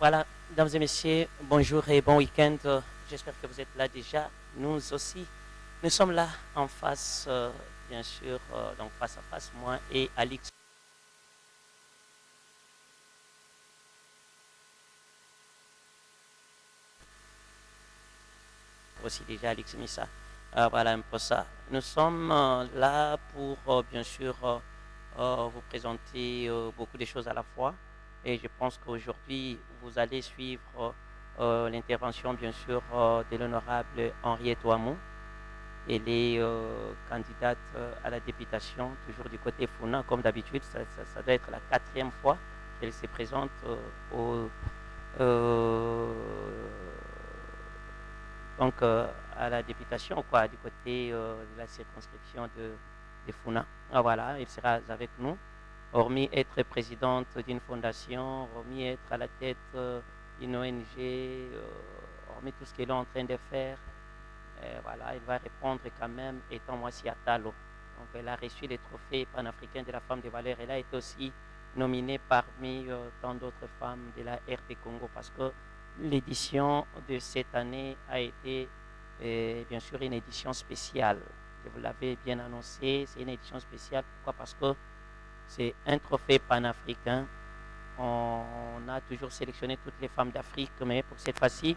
Voilà, mesdames et messieurs, bonjour et bon week-end. J'espère que vous êtes là déjà. Nous aussi, nous sommes là en face, bien sûr, donc face à face, moi et Alix. Aussi déjà Alix Missa. Voilà un peu ça. Nous sommes là pour, bien sûr, vous présenter beaucoup de choses à la fois. Et je pense qu'aujourd'hui, vous allez suivre l'intervention, bien sûr, de l'honorable Henriette Ouamou. Elle est candidate à la députation, toujours du côté Founa, comme d'habitude. Ça doit être la quatrième fois qu'elle se présente euh, donc, à la députation, quoi, du côté de la circonscription de Founa. Ah, voilà, elle sera avec nous. Hormis être présidente d'une fondation, hormis être à la tête d'une ONG, hormis tout ce qu'elle est en train de faire, voilà, elle va répondre quand même, étant Moissi Atalo. Donc, elle a reçu les trophées panafricains de la femme de valeur. Elle a été aussi nominée parmi tant d'autres femmes de la RT Congo parce que l'édition de cette année a été, bien sûr, une édition spéciale. Vous l'avez bien annoncé, c'est une édition spéciale. Pourquoi? Parce que c'est un trophée panafricain. On a toujours sélectionné toutes les femmes d'Afrique, mais pour cette fois-ci,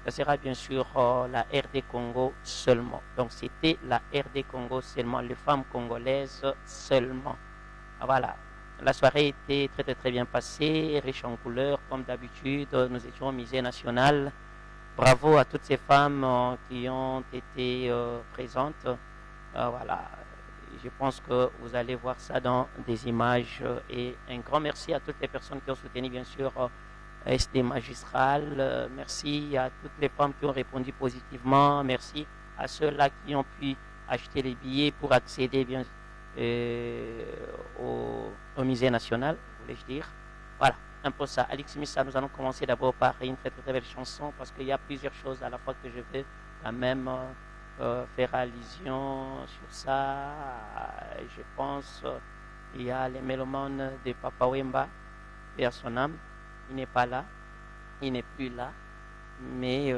ce sera bien sûr la RD Congo seulement. Donc c'était la RD Congo seulement, les femmes congolaises seulement. Voilà. La soirée était très très très bien passée, riche en couleurs, comme d'habitude. Nous étions au musée national. Bravo à toutes ces femmes qui ont été présentes. Voilà. Je pense que vous allez voir ça dans des images. Et un grand merci à toutes les personnes qui ont soutenu, bien sûr, SD Magistral. Merci à toutes les femmes qui ont répondu positivement. Merci à ceux-là qui ont pu acheter les billets pour accéder bien, au musée national, voulais-je dire. Voilà, un peu ça. Alix Missa, nous allons commencer d'abord par une très très belle chanson parce qu'il y a plusieurs choses à la fois que je veux quand même faire allusion sur ça. Je pense il y a les mélomanes de Papa Wemba, vers son âme. Il n'est pas là, il n'est plus là, mais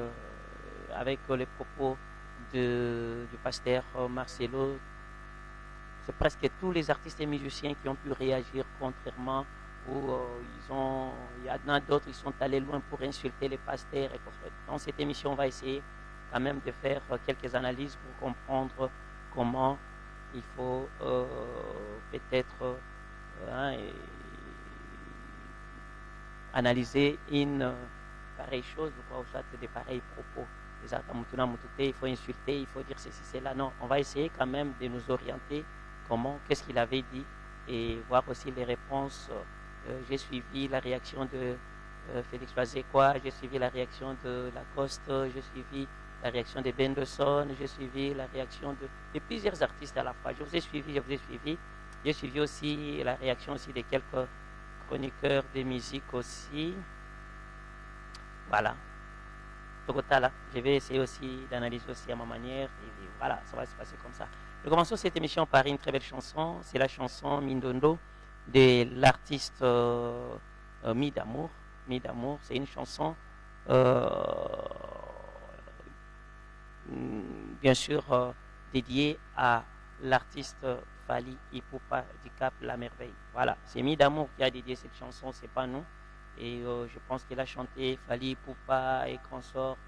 avec les propos du pasteur Marcelo, c'est presque tous les artistes et musiciens qui ont pu réagir contrairement ou il y en a d'autres qui sont allés loin pour insulter les pasteurs. Dans cette émission, on va essayer quand même de faire quelques analyses pour comprendre comment il faut peut-être analyser une pareille chose ou soit des pareils propos. Il faut insulter, il faut dire ceci, cela. Non, on va essayer quand même de nous orienter comment, qu'est-ce qu'il avait dit et voir aussi les réponses. J'ai suivi la réaction de Félix Bazekwa, j'ai suivi la réaction de Lacoste, j'ai suivi la réaction de Benderson, j'ai suivi la réaction de plusieurs artistes à la fois. Je vous ai suivi, je vous ai suivi. J'ai suivi aussi la réaction aussi de quelques chroniqueurs de musique aussi. Voilà. Togotala, je vais essayer aussi d'analyser aussi à ma manière. Et voilà, ça va se passer comme ça. Nous commençons cette émission par une très belle chanson. C'est la chanson Mindondo de l'artiste Midamour. Midamour, c'est une chanson bien sûr dédiée à l'artiste Fali Ipupa du Cap La Merveille. Voilà, c'est Midamour qui a dédié cette chanson, c'est pas nous. Et je pense qu'il a chanté Fali Ipupa et consort,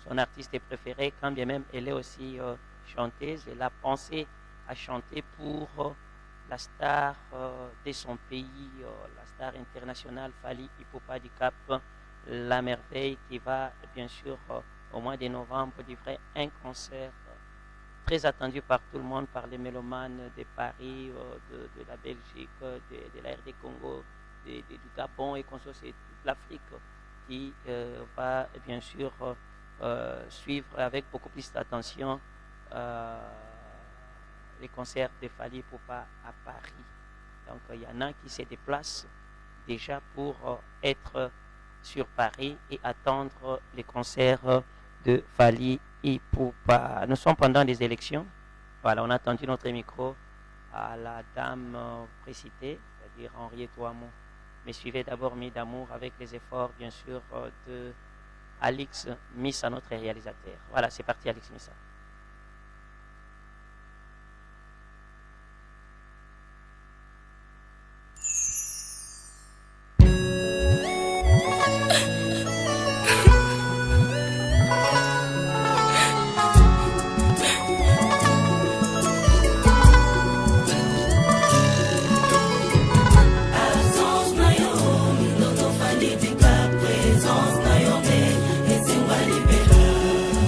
son artiste préféré, quand bien même elle est aussi chanteuse. Elle a pensé à chanter pour la star de son pays, la star internationale Fali Ipupa du Cap La Merveille, qui va bien sûr au mois de novembre livrer un concert très attendu par tout le monde, par les mélomanes de Paris, de la Belgique, de la RD Congo, du Gabon et qu'on soit c'est toute l'Afrique qui va bien sûr suivre avec beaucoup plus d'attention les concerts de Fali Ipupa à Paris. Donc il y en a qui se déplacent déjà pour être sur Paris et attendre les concerts de Fali Ipupa. Nous sommes pendant les élections. Voilà, on a tendu notre micro à la dame précitée, c'est-à-dire Henriette Ouamou. Mais suivez d'abord Mis d'amour avec les efforts, bien sûr, de Alix Missa, notre réalisateur. Voilà, c'est parti, Alix Missa.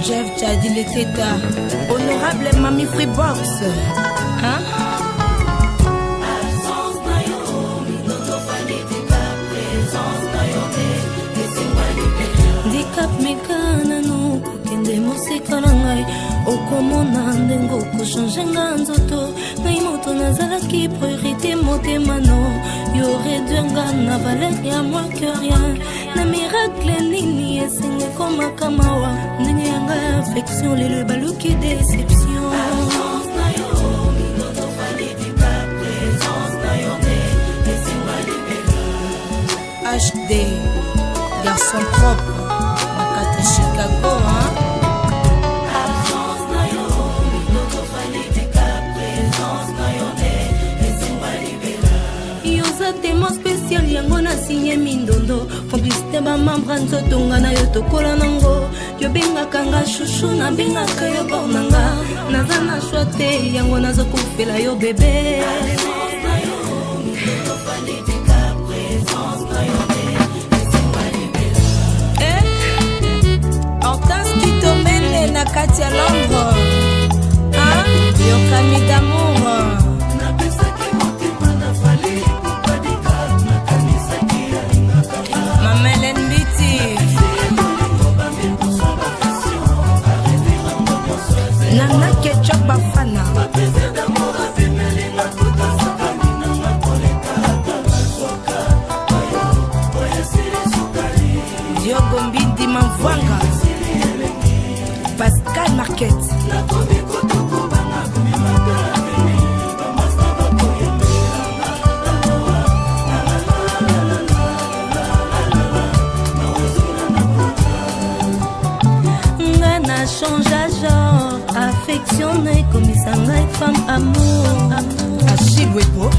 Jeff Jadil Teta, honorable Mami Freebox, hein? Dikap mekana no kokende mosika na ngai okomona ndenge okochange nga nzoto ngai moto nazalaki priorité motema no yoredue nga na valeur ya moi que rien na miracle nini esengi ekomaka mawa ndenge yanga affection lelo ebaluki déception HD garçon propre Makata Chicago, hein? Yoza tellement spécial yango na signé mindondo complicité ba membre nzoto nga na yo tokola nango yo bengaka nga chouchou na bengaka yo bornanga naza na choix te yango nazo kofela yo bébé na kati ya Londres, hein? Yokami d'amour. Mamel Mbiti. Nana Ketchup Bafana. Diogo Mbindi Mavwanga. Pascal Marquette. Ngana change genre, affectionné comme Isanga et femme amour. Achille Wepo.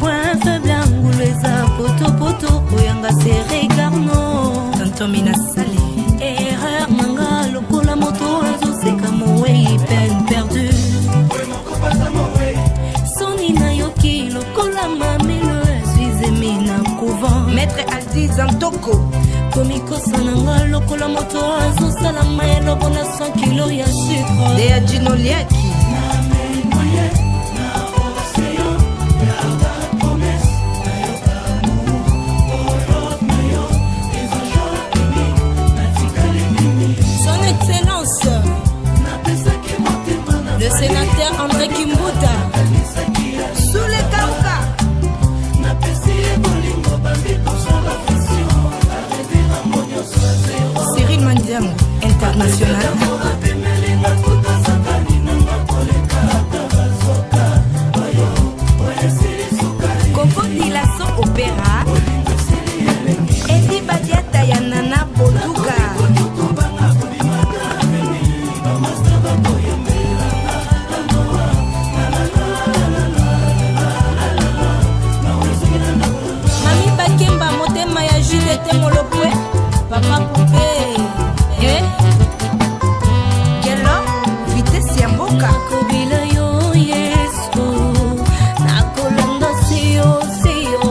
Point faible anguleza poto poto oyanga serré garno. Tantomina Salé. Erreur manga lokola moto azoseka mowei peine perdue soni na yoki lokola mamelo esuizemi na couvent maître Aldi Zantoko komikosa nanga lokola moto azosala mayelo bona 100 kilo ya sucre Dea Ginoliaki le sénateur André Kimbuta sous les Kauka Cyril Mandiam international Coco Dilasso Opéra Eddie Badiata Yanana Boduga Molopwe, papa poupée, eh? Quelle vitesse yamboka. Kobila yo yesu, nakolonga siyo siyo.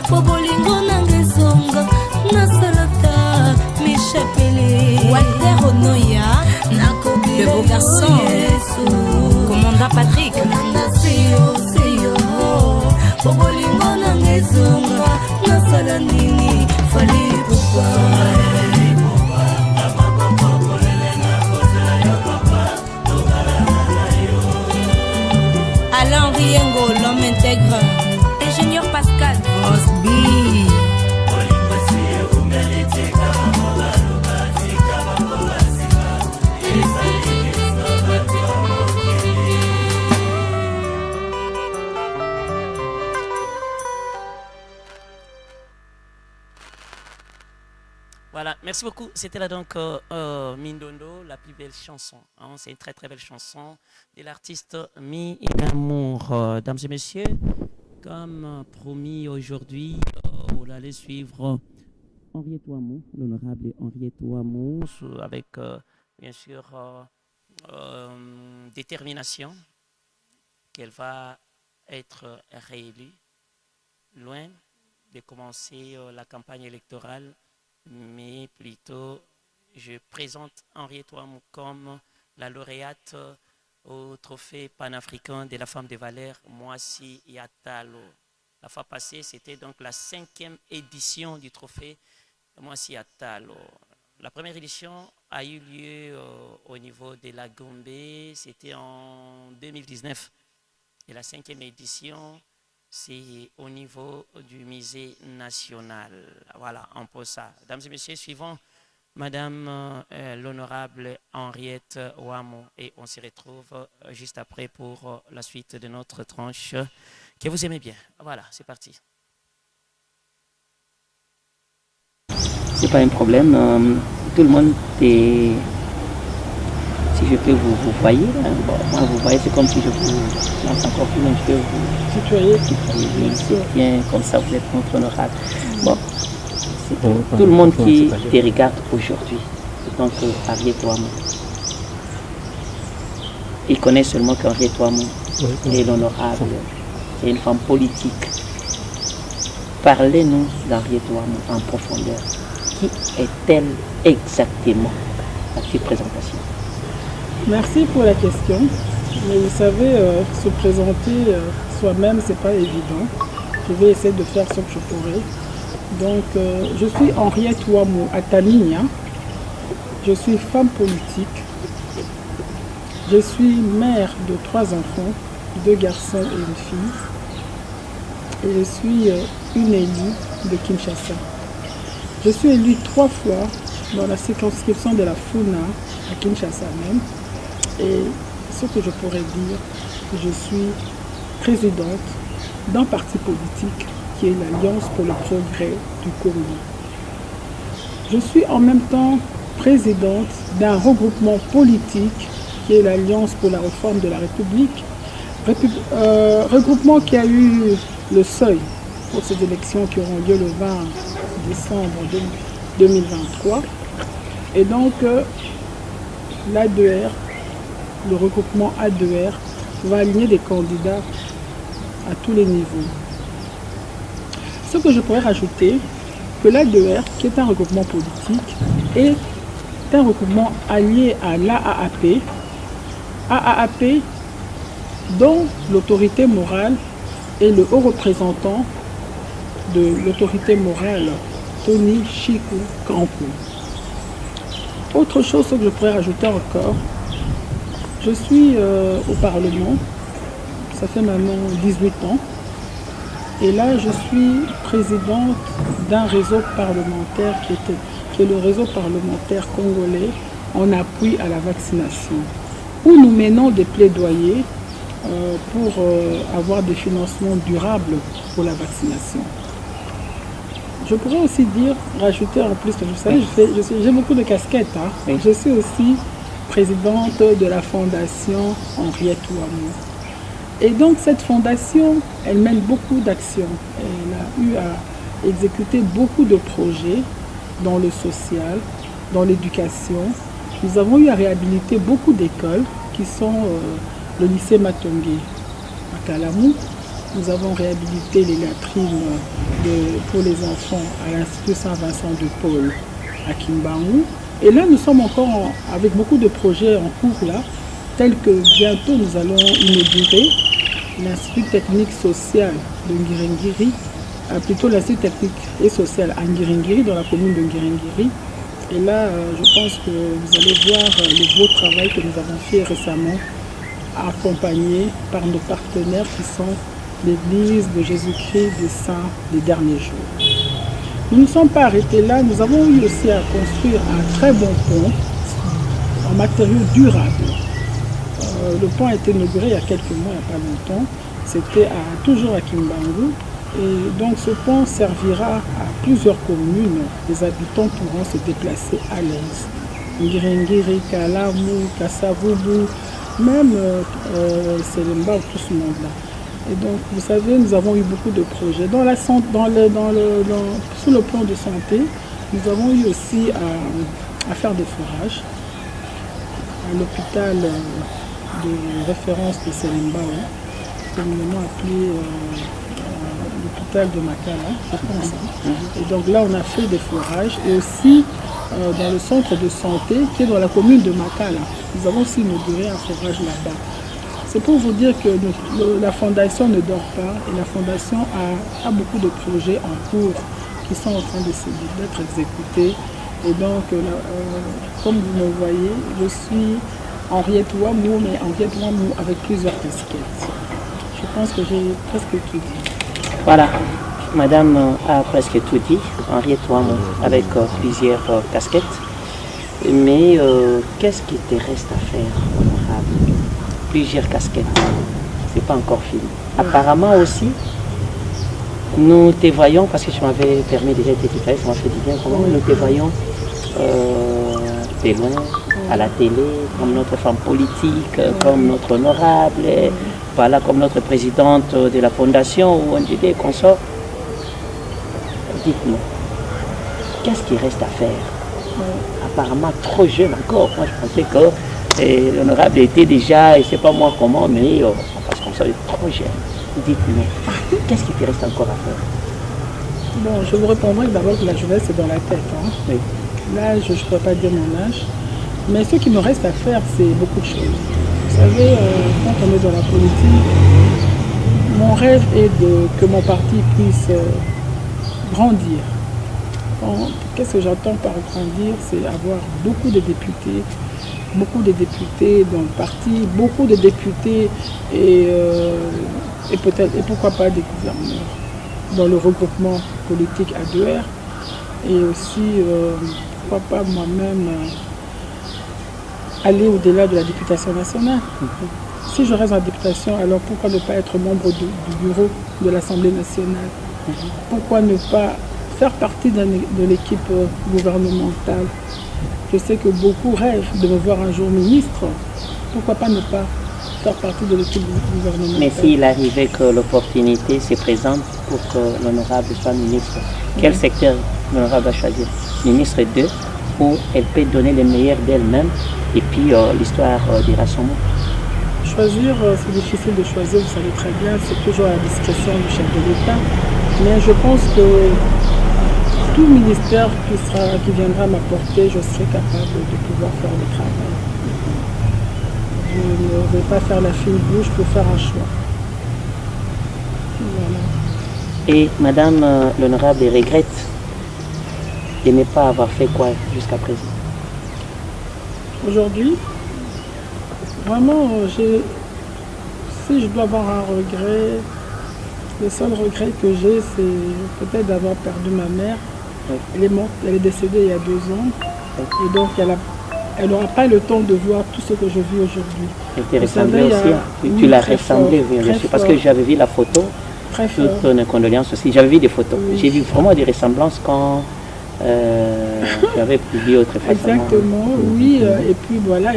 Pobolingo nangezonga, nasalata michapele. Walter Onoya, nakobila le beau garçon, yesu. Commandant Patrick, siyo siyo. Pobolingo nangezonga, nasala nini. Fallait pourquoi Voilà, merci beaucoup. C'était là donc Mindondo, la plus belle chanson. Hein. C'est une très très belle chanson de l'artiste Mi Inamour. Dames et messieurs, comme promis aujourd'hui, vous allez suivre Henriette Ouamou, l'honorable Henriette Ouamou, avec bien sûr détermination qu'elle va être réélue, loin de commencer la campagne électorale, mais plutôt je présente Henriette Ouamou comme la lauréate au trophée panafricain de la femme de valeur Moissi Yatalo. La fois passée, c'était donc la 5e édition du trophée Moissi Yatalo. La première édition a eu lieu au niveau de la Gombe, c'était en 2019. Et la 5e édition, c'est au niveau du musée national. Voilà, on pose ça. Mesdames et messieurs, suivons Madame l'honorable Henriette Ouamou et on se retrouve juste après pour la suite de notre tranche que vous aimez bien. Voilà, c'est parti. C'est pas un problème. Tout le monde est... Si je peux vous voyez, hein, bon, moi vous voyez, c'est comme si je vous lance encore plus loin, je peux vous tutoyer, c'est bien, comme ça vous êtes notre honorable. Bon, c'est tout le monde qui te regarde aujourd'hui, donc Henriette Ouamou. Il connaît seulement qu'Henriette Ouamou est l'honorable, c'est une femme politique. Parlez-nous d'Henriette Ouamou en profondeur. Qui est-elle exactement? La petite présentation. Merci pour la question. Mais vous savez, se présenter soi-même, c'est pas évident. Je vais essayer de faire ce que je pourrai. Donc, je suis Henriette Ouamou Ataminia. Je suis femme politique. Je suis mère de 3 enfants, 2 garçons et une fille. Et je suis une élue de Kinshasa. Je suis élue 3 fois dans la circonscription de la Funa à Kinshasa même. Et ce que je pourrais dire, je suis présidente d'un parti politique qui est l'Alliance pour le progrès du Congo. Je suis en même temps présidente d'un regroupement politique qui est l'Alliance pour la réforme de la République, regroupement qui a eu le seuil pour ces élections qui auront lieu le 20 décembre 2023. Et donc, l'A2R, le regroupement A2R, va aligner des candidats à tous les niveaux. Ce que je pourrais rajouter, que l'A2R, qui est un regroupement politique, est un regroupement allié à l'AAP, AAP dont l'autorité morale est le haut représentant de l'autorité morale, Tony Chikou Kampou. Autre chose que je pourrais rajouter encore, je suis au Parlement, ça fait maintenant 18 ans, et là je suis présidente d'un réseau parlementaire qui est le réseau parlementaire congolais en appui à la vaccination, où nous menons des plaidoyers pour avoir des financements durables pour la vaccination. Je pourrais aussi rajouter en plus, que vous savez, j'ai beaucoup de casquettes. Hein. Oui. Je suis aussi présidente de la fondation Henriette Ouamou. Et donc cette fondation, elle mène beaucoup d'actions. Elle a eu à exécuter beaucoup de projets dans le social, dans l'éducation. Nous avons eu à réhabiliter beaucoup d'écoles qui sont le lycée Matongé à Kalamou. Nous avons réhabilité les latrines pour les enfants à l'Institut Saint-Vincent de Paul à Kimbangu. Et là, nous sommes encore avec beaucoup de projets en cours là, tels que bientôt nous allons inaugurer l'Institut technique social de Ngiringiri, plutôt l'Institut technique et social à Ngiringiri, dans la commune de Ngiringiri. Et là, je pense que vous allez voir le beau travail que nous avons fait récemment, accompagné par nos partenaires qui sont l'Église de Jésus-Christ des Saints des derniers jours. Nous ne sommes pas arrêtés là, nous avons eu aussi à construire un très bon pont en matériaux durables. Le pont a été inauguré il y a quelques mois, il n'y a pas longtemps. C'était toujours à Kimbangu. Et donc ce pont servira à plusieurs communes. Les habitants pourront se déplacer à l'aise. Ngiri, Kalamu, Kassavubu, même Selemba, tout ce monde-là. Et donc, vous savez, nous avons eu beaucoup de projets. Sur le plan de santé, nous avons eu aussi à faire des forages à l'hôpital de référence de Selemba, communément appelé l'hôpital de Makala, je pense. Et donc là, on a fait des forages et aussi dans le centre de santé qui est dans la commune de Makala. Nous avons aussi inauguré un forage là-bas. C'est pour vous dire que la fondation ne dort pas et la fondation a beaucoup de projets en cours qui sont en train d'être exécutés. Et donc, comme vous me voyez, je suis Henriette Ouamou, mais Henriette Ouamou avec plusieurs casquettes. Je pense que j'ai presque tout dit. Voilà, madame a presque tout dit, Henriette Ouamou, avec plusieurs casquettes. Mais qu'est-ce qui te reste à faire, honorable? Plusieurs casquettes, c'est pas encore fini. Apparemment aussi, nous te voyons, parce que tu m'avais permis déjà de te déclarer, ça m'a fait du bien, comment nous te voyons de loin, à la télé, comme notre femme politique, comme notre honorable, voilà, comme notre présidente de la fondation ou un des consorts. Dites-nous, qu'est-ce qui reste à faire? Apparemment trop jeune encore. Moi je pensais que l'honorable était déjà, et c'est pas moi comment, mais parce qu'on savait trop jeune. Dites-nous, qu'est-ce qui te reste encore à faire? Bon, je vous répondrai d'abord que la jeunesse est dans la tête. Hein. Oui. L'âge, je ne pourrais pas dire mon âge. Mais ce qui me reste à faire, c'est beaucoup de choses. Vous savez, quand on est dans la politique, mon rêve est que mon parti puisse grandir. Qu'est-ce que j'entends par grandir? C'est avoir beaucoup de députés dans le parti, beaucoup de députés et peut-être, et pourquoi pas des gouverneurs dans le regroupement politique A2R et aussi, pourquoi pas moi-même aller au-delà de la députation nationale. Si je reste en députation, alors pourquoi ne pas être membre du bureau de l'Assemblée nationale? Pourquoi ne pas faire partie de l'équipe gouvernementale? Je sais que beaucoup rêvent de me voir un jour ministre. Pourquoi pas ne pas faire partie de l'équipe gouvernementale? Mais s'il arrivait que l'opportunité se présente pour que l'honorable soit ministre, quel secteur l'honorable va choisir? Ministre 2, où elle peut donner le meilleur d'elle-même et puis l'histoire dira son mot. Choisir, c'est difficile de choisir, vous savez très bien, c'est toujours à la discrétion du chef de l'État. Mais je pense que tout ministère qui viendra m'apporter, je serai capable de pouvoir faire le travail. Je ne vais pas faire la fine bouche pour faire un choix. Voilà. Et madame l'honorable regrette de ne pas avoir fait quoi jusqu'à présent? Aujourd'hui, vraiment, si je dois avoir un regret, le seul regret que j'ai, c'est peut-être d'avoir perdu ma mère. Elle est morte, elle est décédée il y a 2 ans. Et donc, elle n'aura pas le temps de voir tout ce que je vis aujourd'hui. Elle t'est ressemblée aussi, tu l'as ressemblé, oui, parce que j'avais vu la photo. Très fort. Toutes nos condoléances aussi. J'avais vu des photos. Oui. J'ai vu vraiment des ressemblances quand j'avais publié autrefois. Exactement, oui. Et puis voilà,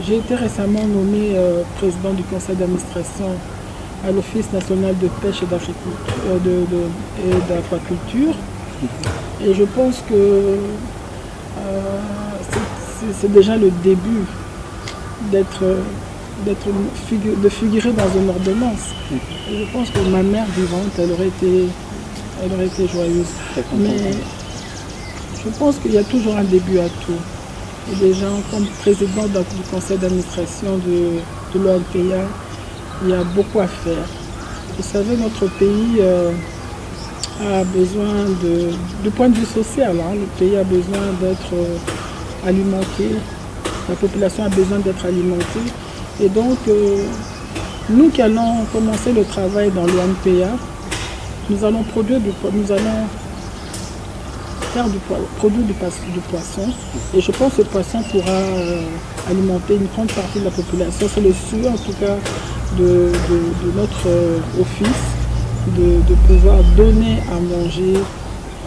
j'ai été récemment nommée président du conseil d'administration à l'Office national de pêche et d'aquaculture. Et je pense que c'est déjà le début de figurer dans une ordonnance. Et je pense que ma mère vivante, elle aurait été joyeuse. Mais je pense qu'il y a toujours un début à tout. Et des gens comme président du conseil d'administration de l'ONPA, il y a beaucoup à faire. Vous savez, notre pays a besoin du point de vue social, hein, le pays a besoin d'être alimenté, la population a besoin d'être alimentée. Et donc, nous qui allons commencer le travail dans l'ONPA, nous allons produire produire du poisson. Et je pense que ce poisson pourra alimenter une grande partie de la population. C'est le souhait en tout cas de notre office. de pouvoir donner à manger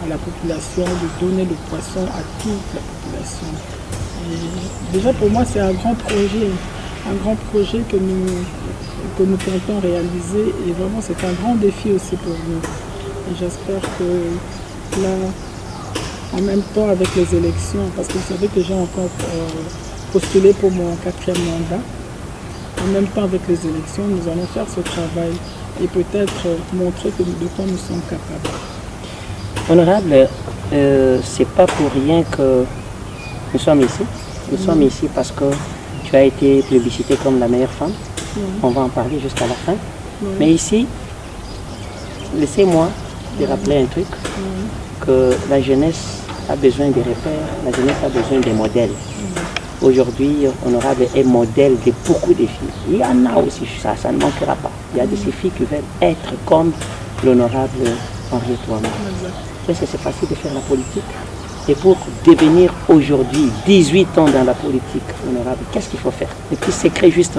à la population, de donner le poisson à toute la population. Et déjà pour moi c'est un grand projet que nous comptons réaliser et vraiment c'est un grand défi aussi pour nous. Et j'espère que là, en même temps avec les élections, parce que vous savez que j'ai encore postulé pour mon 4e mandat, en même temps avec les élections, nous allons faire ce travail et peut-être montrer de quoi nous sommes capables. Honorable, c'est pas pour rien que nous sommes ici. Nous sommes ici parce que tu as été plébiscitée comme la meilleure femme. On va en parler jusqu'à la fin. Mais ici, laissez-moi te rappeler un truc, que la jeunesse a besoin des repères, la jeunesse a besoin des modèles. Aujourd'hui, Honorable est modèle de beaucoup de filles. Il y en a aussi, ça ne manquera pas. Il y a de ces filles qui veulent être comme l'Honorable Henriette Ouamou. Est-ce que c'est facile de faire la politique? Et pour devenir aujourd'hui 18 ans dans la politique, Honorable, qu'est-ce qu'il faut faire? Le petit secret juste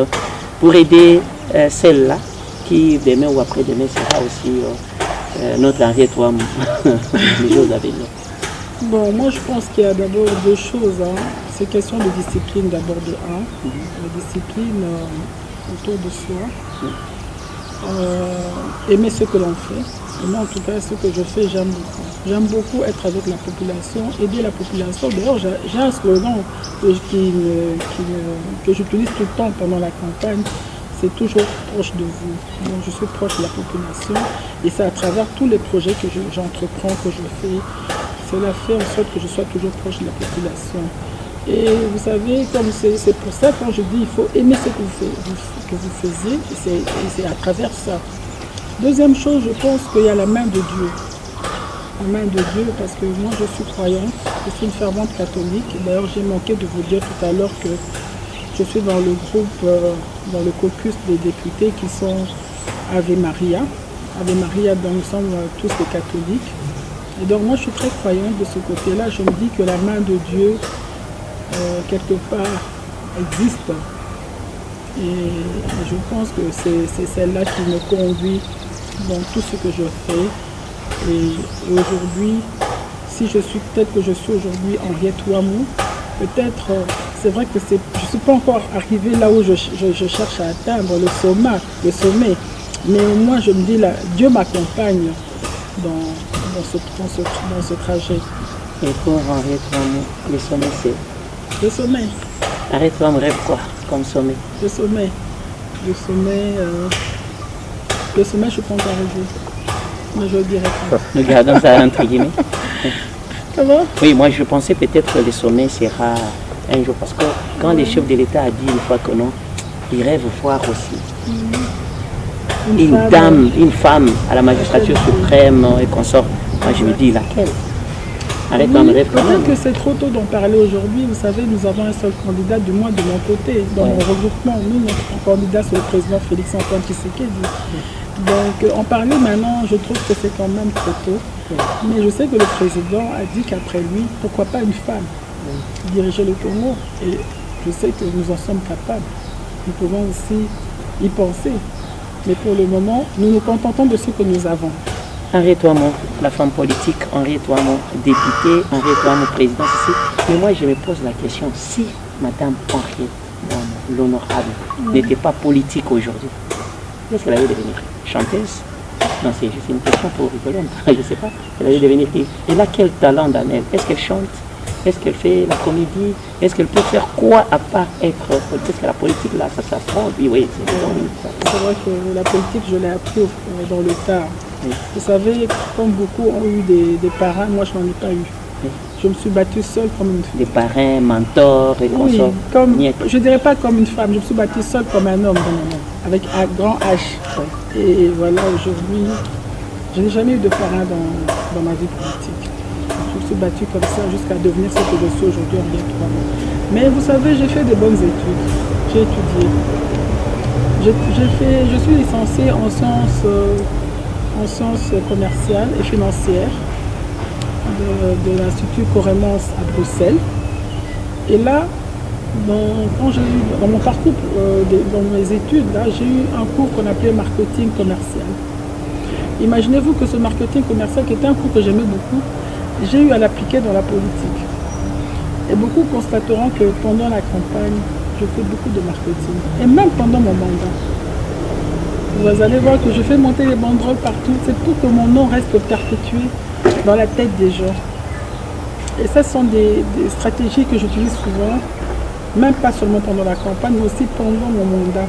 pour aider celle-là qui demain ou après-demain sera aussi notre Henriette Ouamou les jours à venir. Bon, moi je pense qu'il y a d'abord 2 choses. C'est question de discipline d'abord de 1. La discipline autour de soi. Aimer ce que l'on fait. Et moi en tout cas ce que je fais j'aime beaucoup. J'aime beaucoup être avec la population, aider la population. D'ailleurs j'ai un slogan que j'utilise tout le temps pendant la campagne. C'est toujours proche de vous. Donc je suis proche de la population et c'est à travers tous les projets que j'entreprends, que je fais. Cela fait en sorte que je sois toujours proche de la population. Et vous savez, comme c'est pour ça quand je dis il faut aimer ce que vous faisiez, et c'est à travers ça. Deuxième chose, je pense qu'il y a la main de Dieu. La main de Dieu, parce que moi je suis croyante, je suis une fervente catholique. D'ailleurs j'ai manqué de vous dire tout à l'heure que je suis dans le groupe, dans le caucus des députés qui sont Ave Maria. Ave Maria, donc nous sommes tous des catholiques. Et donc moi je suis très croyante de ce côté-là. Je me dis que la main de Dieu, quelque part, existe. Et je pense que c'est celle-là qui me conduit dans tout ce que je fais. Et aujourd'hui, si je suis peut-être que je suis aujourd'hui Henriette Ouamou, peut-être, c'est vrai que je ne suis pas encore arrivée là où je cherche à atteindre le sommet. Mais moi je me dis là, Dieu m'accompagne dans ce trajet. Et pour Henriette Ouamou, le sommet c'est? Le sommet. Henriette Ouamou rêve quoi comme sommet? Le sommet, je ne suis pas encore arrivé. Mais je le dirai pas. Nous gardons ça entre guillemets. Comment? Oui, moi je pensais peut-être que le sommet sera un jour, parce que quand le chef de l'État a dit une fois que non, il rêve voir aussi une femme à la magistrature suprême et consort. Moi je me dis laquelle? Arrête oui, rêve quand même. Peut-être que c'est trop tôt d'en parler aujourd'hui. Vous savez, nous avons un seul candidat, du moins de mon côté, dans mon regroupement. Nous, notre candidat, c'est le président Félix Antoine Tshisekedi. Donc, en parler maintenant, je trouve que c'est quand même trop tôt. Mais je sais que le président a dit qu'après lui, pourquoi pas une femme diriger le Congo. Et je sais que nous en sommes capables. Nous pouvons aussi y penser. Mais pour le moment, nous nous contentons de ce que nous avons. Henriette Ouamou, la femme politique, Henriette Ouamou, députée, Henriette Ouamou, présidente ici. Mais moi, je me pose la question, si Madame Henriette Ouamou, l'honorable, n'était pas politique aujourd'hui, qu'est-ce qu'elle allait devenir? Chanteuse? Non, c'est juste une question pour rigoler, je ne sais pas. Elle allait devenir qui? Elle a quel talent dans elle? Est-ce qu'elle chante? Est-ce qu'elle fait la comédie? Est-ce qu'elle peut faire quoi à part être politique? Parce que la politique, là, ça s'apprend. Oui, c'est vrai que la politique, je l'ai appris dans le tard. Oui. Vous savez, comme beaucoup ont eu des parrains, moi je n'en ai pas eu. Oui. Je me suis battue seule comme une femme. Des parrains, mentors et consorts. Je ne dirais pas comme une femme, je me suis battue seule comme un homme, avec un grand H. Oui. Et voilà, aujourd'hui, je n'ai jamais eu de parrain dans ma vie politique. Je me suis battue comme ça jusqu'à devenir ce que je suis aujourd'hui en bien 3 mois. Mais vous savez, j'ai fait de bonnes études. J'ai étudié. Je suis licenciée en sciences commerciales et financières de l'Institut Coremans à Bruxelles. Et là, dans mon parcours, dans mes études, là, j'ai eu un cours qu'on appelait marketing commercial. Imaginez-vous que ce marketing commercial, qui était un cours que j'aimais beaucoup, j'ai eu à l'appliquer dans la politique. Et beaucoup constateront que pendant la campagne, je fais beaucoup de marketing. Et même pendant mon mandat. Vous allez voir que je fais monter les banderoles partout. C'est pour que mon nom reste perpétué dans la tête des gens. Et ça sont des stratégies que j'utilise souvent, même pas seulement pendant la campagne, mais aussi pendant mon mandat.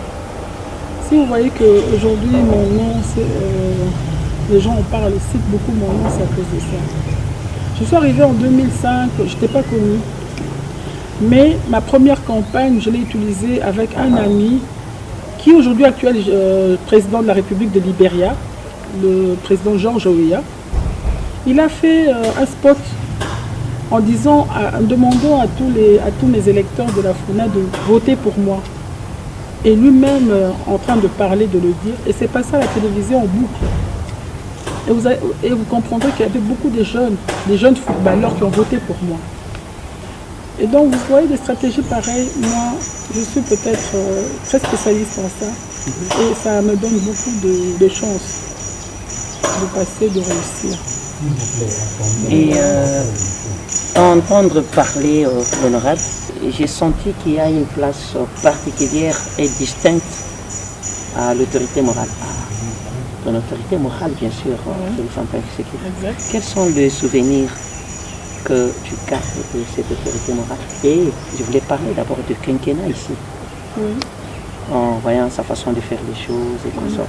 Si vous voyez qu'aujourd'hui, mon nom, les gens en parlent, citent beaucoup mon nom, c'est à cause de ça. Je suis arrivée en 2005, je n'étais pas connue. Mais ma première campagne, je l'ai utilisée avec un ami qui aujourd'hui actuel président de la République de Libéria, le président Georges Weah. Il a fait un spot en disant, en demandant à tous mes électeurs de la FUNA de voter pour moi. Et lui-même en train de parler, de le dire. Et c'est passé à la télévision en boucle. Et vous comprendrez qu'il y avait beaucoup de jeunes footballeurs qui ont voté pour moi. Et donc vous voyez des stratégies pareilles. Moi, je suis peut-être très spécialiste en ça. Et ça me donne beaucoup de chance de passer, de réussir. Et entendre parler l'honorable, j'ai senti qu'il y a une place particulière et distincte à l'autorité morale. Ton autorité morale, bien sûr, Quels sont les souvenirs que tu gardes de cette autorité morale? Et je voulais parler d'abord de quinquennat ici. Oui. En voyant sa façon de faire les choses et comme ça.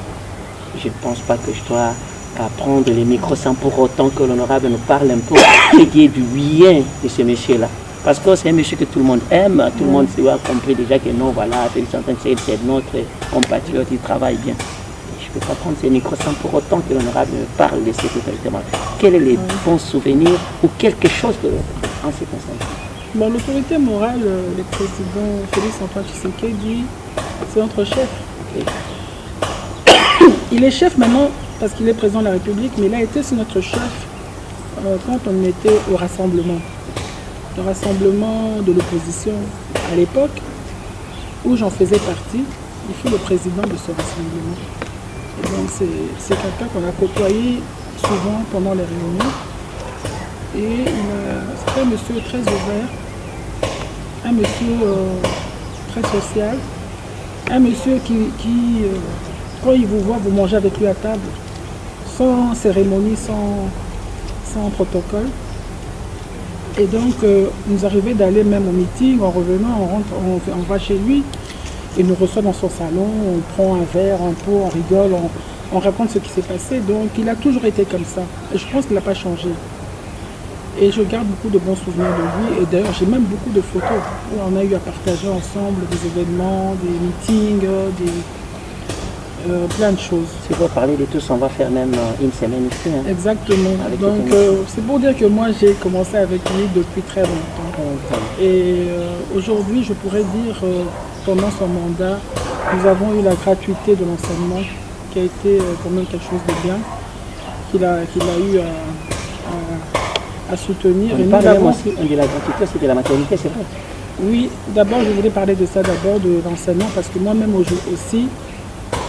Je ne pense pas que je dois prendre les micros sans pour autant que l'honorable nous parle un peu qui est du bien de ce monsieur-là. Parce que c'est un monsieur que tout le monde aime, tout le monde a compris déjà que non, voilà, c'est notre compatriote, il travaille bien. Je ne peux pas prendre ces micros sans pour autant que l'honorable me parle de cette autorité morale. Quels sont les bons souvenirs ou quelque chose en ce concerne? Bon, l'autorité morale, le président Félix Antoine Tshisekedi, c'est notre chef. Il est chef maintenant parce qu'il est président de la République, mais il a été notre chef quand on était au rassemblement. Le rassemblement de l'opposition à l'époque, où j'en faisais partie, il fut le président de ce rassemblement. Et donc c'est quelqu'un qu'on a côtoyé souvent pendant les réunions. Et c'était un monsieur très ouvert, un monsieur très social, un monsieur qui quand il vous voit, vous mangez avec lui à table, sans cérémonie, sans protocole. Et donc, nous arrivait d'aller même au meeting, en revenant, on va chez lui, il nous reçoit dans son salon, on prend un verre, un pot, on rigole, on raconte ce qui s'est passé. Donc, il a toujours été comme ça. Et je pense qu'il n'a pas changé. Et je garde beaucoup de bons souvenirs de lui. Et d'ailleurs, j'ai même beaucoup de photos où on a eu à partager ensemble des événements, des meetings, plein de choses. Si vous parlez de tous, on va faire même une semaine ici. Hein, exactement. Donc, c'est pour dire que moi, j'ai commencé avec lui depuis très longtemps. Et aujourd'hui, je pourrais dire, pendant son mandat, nous avons eu la gratuité de l'enseignement, qui a été quand même quelque chose de bien, qu'il a eu à soutenir. On parle même aussi de la gratuité, c'est de la maternité, c'est vrai. Oui, d'abord, je voulais parler de ça, d'abord de l'enseignement, parce que moi-même aussi,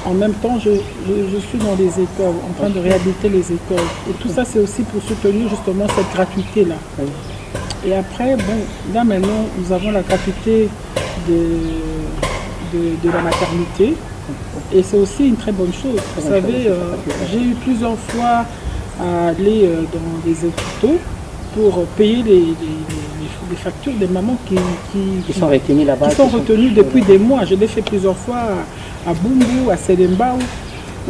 en même temps, je suis dans les écoles, en train de réhabiliter les écoles. Et tout ça, c'est aussi pour soutenir justement cette gratuité-là. Oui. Et après, bon, là maintenant, nous avons la gratuité de la maternité. Et c'est aussi une très bonne chose. Vous savez, j'ai eu plusieurs fois à aller dans des hôpitaux pour payer les factures des mamans qui sont retenues là-bas. Qui sont retenues depuis des mois. Je l'ai fait plusieurs fois à Bumbu, à Selemba,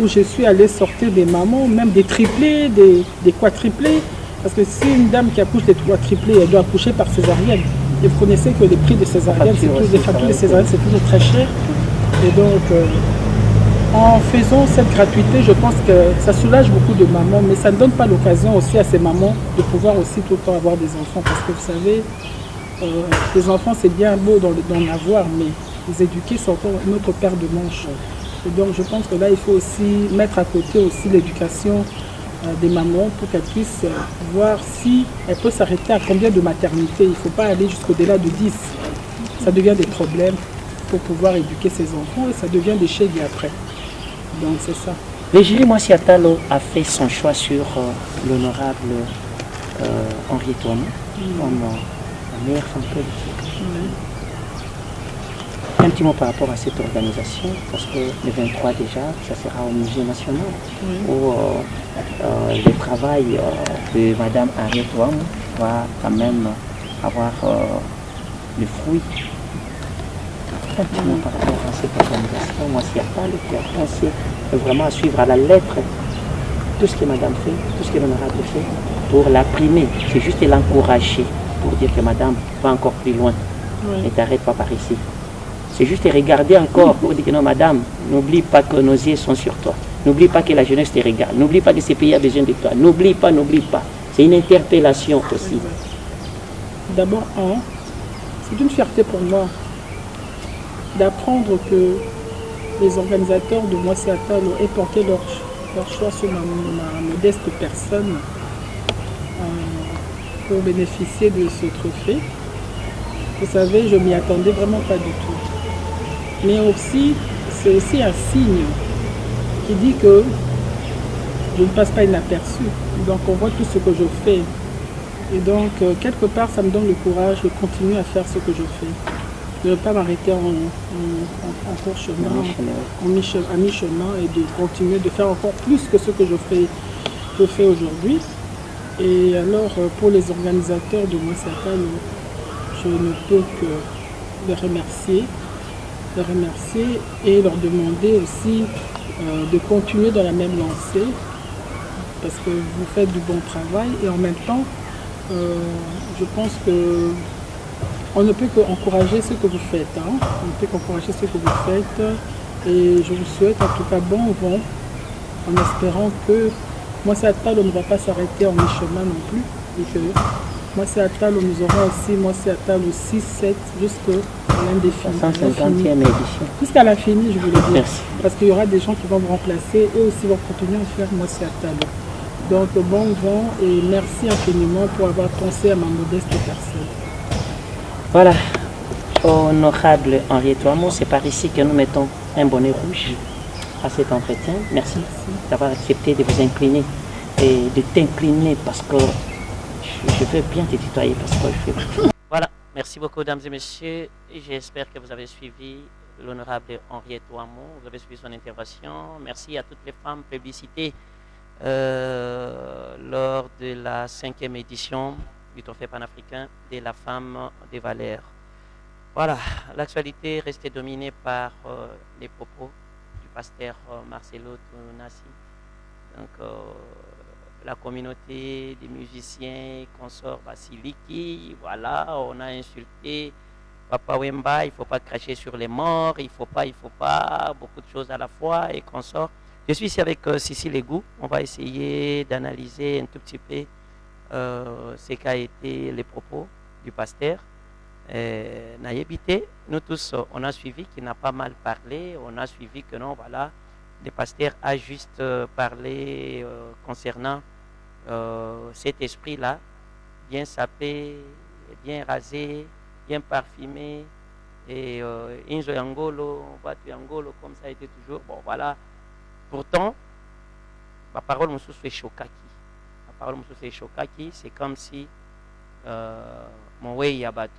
où je suis allée sortir des mamans, même des triplés, des quadruplés. Parce que si une dame qui accouche des quadruplés, elle doit accoucher par césarienne. Et vous connaissez que les prix de césarienne, les factures de césarienne, c'est toujours très cher. Et donc, en faisant cette gratuité, je pense que ça soulage beaucoup de mamans, mais ça ne donne pas l'occasion aussi à ces mamans de pouvoir aussi tout le temps avoir des enfants. Parce que vous savez, les enfants, c'est bien beau d'en avoir, mais les éduquer, c'est encore une autre paire de manches. Et donc, je pense que là, il faut aussi mettre à côté aussi l'éducation des mamans pour qu'elles puissent voir si elles peuvent s'arrêter à combien de maternités. Il ne faut pas aller jusqu'au-delà de 10. Ça devient des problèmes pour pouvoir éduquer ses enfants et ça devient des chèques après. Donc c'est ça. Le jury Mwasi Atalo a fait son choix sur l'honorable Henriette Ouamou comme la meilleure femme politique. Un petit mot par rapport à cette organisation, parce que le 23 déjà, ça sera au Musée national, où le travail de Madame Henriette Ouamou va quand même avoir le fruit. Un petit mot par rapport à cette organisation, Mwasi Atalo qui a pensé vraiment à suivre à la lettre tout ce que Madame fait, tout ce que l'honorable fait, pour la primer. C'est juste l'encourager, pour dire que Madame va encore plus loin. Ne t'arrête pas par ici. C'est juste regarder encore pour dire que non, Madame, n'oublie pas que nos yeux sont sur toi. N'oublie pas que la jeunesse te regarde. N'oublie pas que ce pays a besoin de toi. N'oublie pas, n'oublie pas. C'est une interpellation aussi. D'abord, c'est une fierté pour moi d'apprendre que les organisateurs de Mwasi Atalo aient porté leur choix sur ma modeste personne pour bénéficier de ce trophée. Vous savez, je ne m'y attendais vraiment pas du tout. Mais aussi, c'est aussi un signe qui dit que je ne passe pas inaperçu. Donc on voit tout ce que je fais. Et donc, quelque part, ça me donne le courage de continuer à faire ce que je fais. De ne pas m'arrêter en court chemin, à mi-chemin, et de continuer de faire encore plus que ce que je fais aujourd'hui. Et alors, pour les organisateurs de Mwasi Atalo, je ne peux que les remercier et leur demander aussi de continuer dans la même lancée, parce que vous faites du bon travail et en même temps, je pense que on ne peut qu'encourager ce que vous faites. On ne peut qu'encourager ce que vous faites et je vous souhaite en tout cas bon vent en espérant que Mwasi Atalo ne va pas s'arrêter en mi-chemin non plus et que Mwasi Atalo, nous aurons aussi Mwasi Atalo 6, 7 jusqu'à l'indéfini. 150e édition. Jusqu'à l'infini, je voulais dire. Merci. Parce qu'il y aura des gens qui vont vous remplacer et aussi vont continuer à faire Mwasi Atalo. Donc bon vent et merci infiniment pour avoir pensé à ma modeste personne. Voilà, honorable Henriette Ouamou, c'est par ici que nous mettons un bonnet rouge à cet entretien. Merci d'avoir accepté de vous incliner et de t'incliner parce que je veux bien te tutoyer parce que je fais. Voilà, merci beaucoup, mesdames et messieurs. J'espère que vous avez suivi l'honorable Henriette Ouamou, vous avez suivi son intervention. Merci à toutes les femmes publicitées lors de la 5e édition du trophée panafricain de la femme des valeurs. Voilà, l'actualité restait dominée par les propos du pasteur Marcelo Tunasi. Donc, la communauté des musiciens, consorts Basiliki, voilà, on a insulté Papa Wemba, il ne faut pas cracher sur les morts, il faut pas, beaucoup de choses à la fois et consorts. Je suis ici avec Cécile Egou, on va essayer d'analyser un tout petit peu ce qu'a été les propos du pasteur. Nayebité, nous tous, on a suivi qu'il n'a pas mal parlé, on a suivi que non, voilà, le pasteur a juste parlé concernant cet esprit-là, bien sapé, bien rasé, bien parfumé, et Injo Yangolo, Batu Yangolo, comme ça a été toujours. Bon, voilà. Pourtant, ma parole me fait chokaki. Ma parole me fait chokaki, c'est comme si mon way Yabatu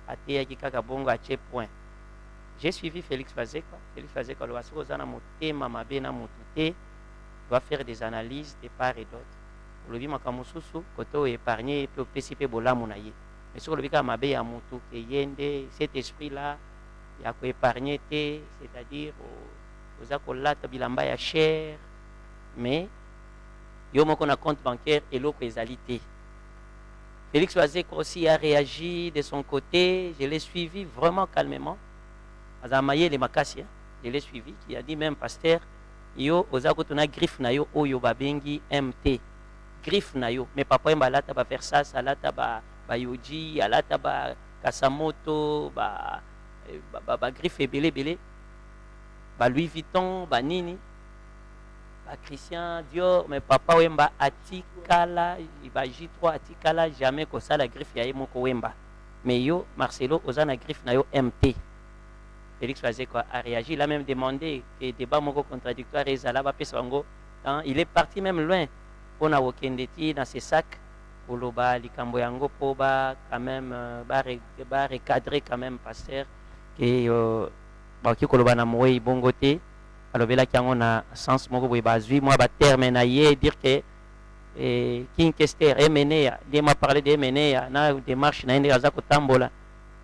a été à bongo à point. J'ai suivi Félix Fazekwa. Félix Fazekwa, le Wasozana Motema, Mabena Motute, doit faire des analyses de part et d'autre. Le bima kamususu koto épargné peut participer bola monaye. Mais sur le bika mabe ya mutu ke yende cet esprit là il y a épargné c'est-à-dire aux akolata bilamba ya cher mais yo moko na compte bancaire et l'autre ezalité. Félix Wazek aussi a réagi de son côté, je l'ai suivi vraiment calmement. Azamaye les makasi, je l'ai suivi qui a dit même pasteur yo ozakotuna griffe na yo oyo babengi MT. Griffe na yo mais papa mbalata ba faire ça salata ba yoji alata ba kasamoto ba griffe belé ba Louis Vuitton ba nini ba Christian Dior mais papa wemba atikala ba J3 atikala jamais ko ça la griffe ya moko wemba mais yo Marcelo ozana griffe na yo MT Félix Wazekwa a réagi. Il a même demandé des débats contradictoires. Il est parti même loin. On a Wokendeti dans ses sacs. Koloba, Likambo Yango, Poba, quand même, recadrer quand même, pasteur. Et qui Koloba na Moé, Bongote. Alors, là, on a sens, moi, terminer, dire que King Kester, Emenea, il m'a parlé d'Emenea, na démarche, na Indrazako Tambola.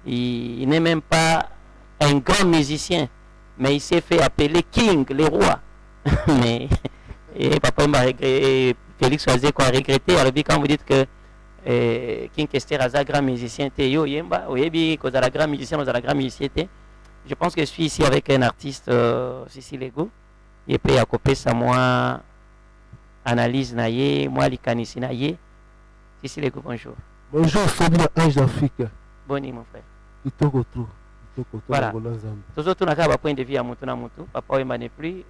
Il n'est même pas un grand musicien, mais il s'est fait appeler King, le roi. Mais et papa m'a regretté, Félix Wazekwa a regretté. Alors quand vous dites que King Kester a un grand musicien, yo yemba, oyebi cause la grand musicien, la grand musicien. Je pense que je suis ici avec un artiste, Sissi Lego, et puis à copier ça moi analyse naie, moi likanisi naie. Sissi Lego, bonjour. Bonjour, Sobina Ange d'Afrique. Boni mon frère. Voilà. Toujours tout n'a point de vie à Moutou na Moutou. Papa Wemba n'est plus.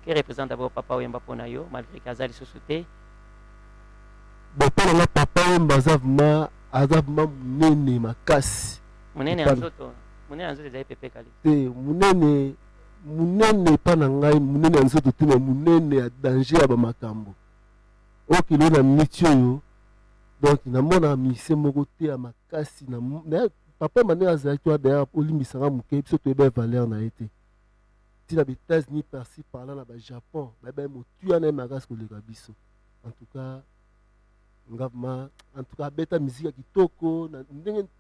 Qui représente d'abord Papa Wemba pour Nayo, malgré qu'Azali se souté. Bon, pour le Papa Wemba, Azavma Mounene Makasi. Mounene Anzoto. Mounene Anzoto est Pépé Kali. Mounene Panangai, Mounene Anzoto, tout le Mounene a danger à Bamakambo. Au kilo na mitio, donc il n'a mon ami, c'est mon côté à Makasi. Papa m'a dit à Zaki, d'ailleurs, Olimbisanga Mouké, surtout les valeurs n'a été. Si la bêtise ni par-ci, par-là, dans le Japon, tu en es magas pour les gabisso. En tout cas, bêta musique qui toko,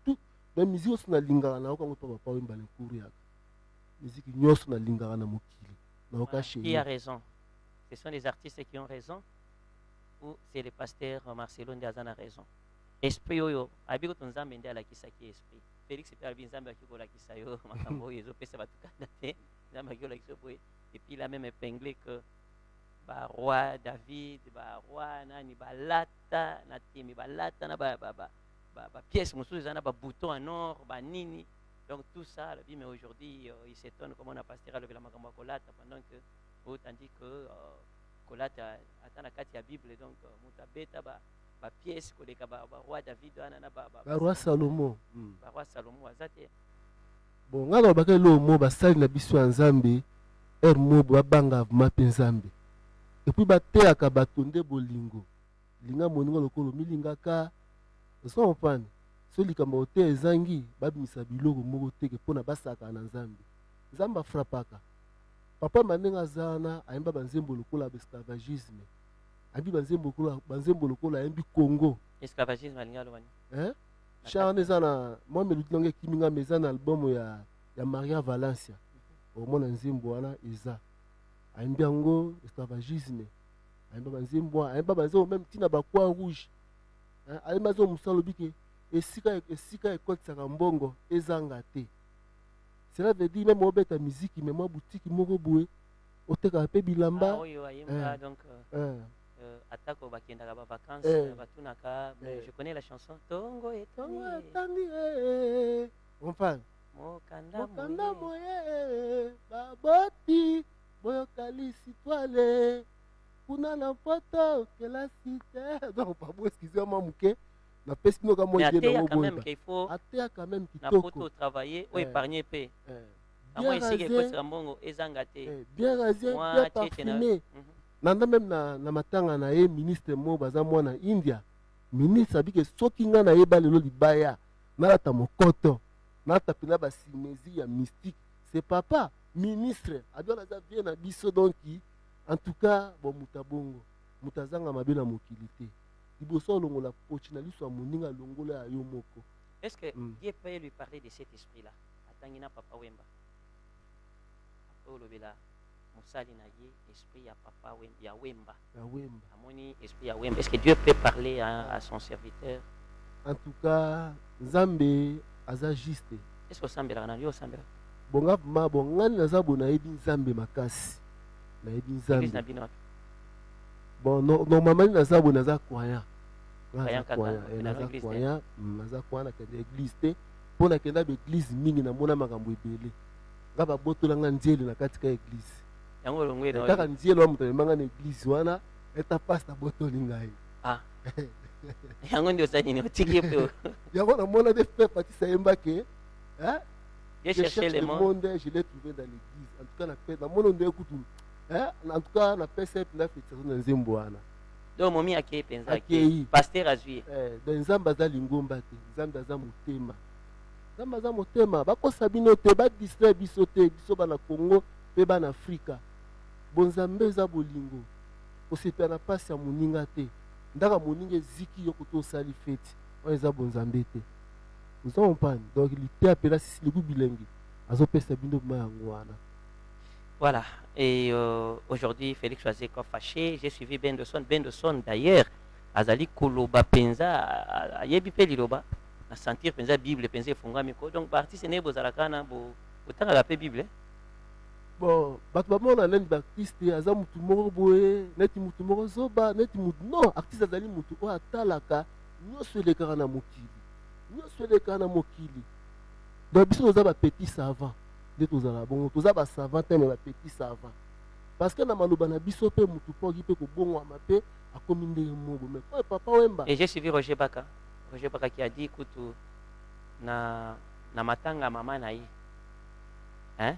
tout, la musique aussi na lingara na oka ngoto papa wemba le courir. Musique nyoso na lingara na mokili. Na oka chez. Qui a raison? Ce sont les artistes qui ont raison ou c'est le pasteur Marcelo Ndiaza a raison? Esprit yo, abiko tunzambe ndi ala kisaki esprit. Félix peut albi nzambe akikola kisayo makambo yezo pesa batukana te. Nzambe akikola kisopo et puis il a même épinglé que ba roi David, ba roi nani balata na timi balata na ba pièce musuzu na ba bouton en or, ba nini. Donc tout ça, mais aujourd'hui il s'étonne comment on a pasteur levé la makambo kolata pendant que tandis que kolata atana kati ya Bible donc mutabeta ba pièce que les roi David roi Salomon roi Salomon azate bon ngalo bakay lo mo basali na biso ya Nzambe mo babanga mape Nzambe et puis bateaka batonde bolingo linga moninga lokolo milingaka so mpane so likambo ote ezangi babimisa biloko moko teke pona basaka na Nzambe Nzambe afrapaka papa manenga zana ayemba banzembo lokola esclavagisme abi banzembo lokola ayembi Congo esclavagisme alingalo wani charne zana moi meludilonge kiminga meza na album ya Maria Valencia omona nzembo wana eza ayembi yango esclavagisme ayemba banzembo même tina ba croix rouge ayemba zo musalo bike esika ekotisaka mbongo ezanga te. Cela veut dire même obeta musique mais moi boutique moko boue oteka pe bilamba oyo ayemba donc atako bakenda ba vacances batunaka je connais la chanson Tongo tangi enfin mokanda moye baboti boyokali sitwale kuna na poto kelasi te donc pas beau excusez-moi muke na pesi noka mo idée na quand même qu'il faut atea quand même kitoko na poto travailler ou épargner pe moi ici que quoi mbongo ezanga te bien rasé bien parfumé nanda même na matanga na ye ministre mo baza mwana India ministre abike soki nga na yeba lelo libaya nalata mokoto nalata pina basimezi ya mystique c'est papa ministre adola za bien na biso donc en tout cas bon mutabongo mutazanga mabe na mokilité liboso longola pochi na liso moninga longola ya yo moko. Est-ce que Dieu peut lui parler de cet esprit là atangina papa Wemba olobela musali na ye esprit ya papa Wemba ya Wemba amoni esprit ya Wemba. Est-ce que Dieu peut parler à son serviteur? En tout cas Nzambe aza juste. Est-ce que sambela na yo sambela bonga ma bongani naza bona yebi Nzambe makasi na yebi Nzambe bon normalement naza bona naza croyant naza croyant na kende église te pona kenda ba église mingi na mona makambo ebele nga babotola nga nzelo na kati ka église yango longwe na kaka nzelo wa moto emanga na église wana eta pastor botoli ngai yango ndio sasa ni otiki pe yango na mona de fe patisa yembake J'ai cherché le monde, je l'ai trouvé dans l'église. En tout cas, dans mon monde, écoute, en tout cas, on appelle ça la félicitation dans Zimboana. Donc, Momi a qui pensa que pasteur a joué. Dans Nzamba za lingomba te, Nzamba za motema. Nzamba za motema, bako sabino te, ba distraire biso te, biso ba na Congo, pe ba na Afrika. Bonzambe za bolingo. Osepe na pasi ya moninga te. Ndaka moninga ziki yo koto sali fete. On eza bonzambe te. Nous avons pas. Donc, il était appelé le goût bilingue. Voilà. Et aujourd'hui, Félix Choiseko fâché. J'ai suivi Benderson. Benderson, d'ailleurs, Azali Koloba Penza, Yebi Peliloba, à sentir Penza Bible, Penza Fungamiko. Donc, l'artiste n'est pas à la autant à la Bible. Bon, on a l'un d'artiste, Azam Mutumoroboe, Neti Mutumorozoba, Neti Mut. Non, artiste Azali Mutu, Atalaka, nous sommes les Karana Mokili. Nous sommes les Karana Mokili. Donc, nous avons un petit savant. Nous avons un savant, mais un petit savant. Parce que nous avons un bisope, nous avons un peu à communiquer. Mais papa Wemba. Et j'ai suivi Roger Baka. Roger Baka qui a dit, écoute, na matanga maman naï. Hein?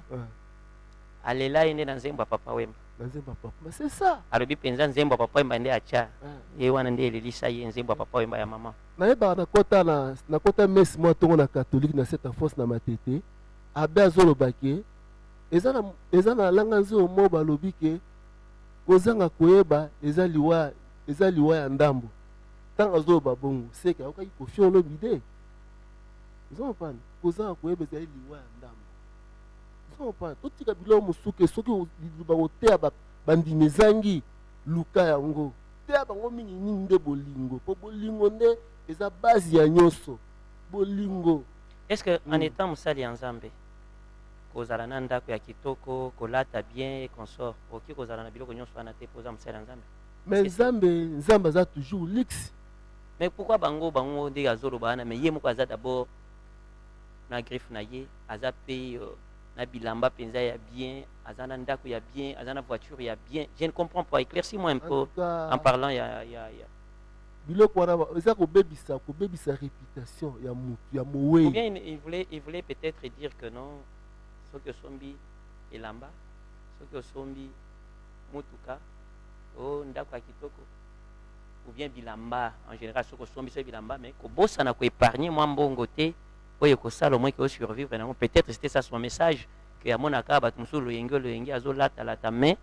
Allez là, il est dans Zemba papa Wemba. Dans Zemba papa. Mais c'est ça. Alors, il pense Zemba papa Wemba, il est à Tcha. Et on a dit, il est ça, il est Zemba papa Wemba, ya maman. Na kota mes moi to na catholique na cette force na matete abe azolo bake eza na langa nzo mo balobi ke kozanga koyeba eza liwa ya ndambo tanga zo babongo seka okaki kofiolo bide zo pan kozanga koyeba eza liwa ya ndambo zo pan totika bilo musuke soki liba otea bandimezangi luka yango tea bango mingi nde bolingo po bolingo nde eza base ya nyoso bolingo. Est-ce que en étant musali nzambe kozala na ndako ya kitoko kolata bien et consort oki kozala na biloko nyonso wana te poza musali nzambe? Mais nzambe za toujours luxe. Mais pourquoi bango de azolo bana mais ye moko aza d'abord na griffe na ye aza pe na bilamba penza ya bien aza na ndako ya bien aza na voiture ya bien. Je ne comprends pas, éclaircis-moi un peu en parlant ya biloko wana eza kobebisa réputation ya mutu ya mowe. Ou bien il voulait peut-être dire que non, ce que sombi elamba, ce que sombi mutuka, oh ndako kitoko, ou bien bilamba en général ce que sombi c'est bilamba mais ko bossa na ko épargner moi mbongo te oyo ko sala moins que survivre na peut-être c'était ça son message que ya monaka bat musulu yenge azo lata mais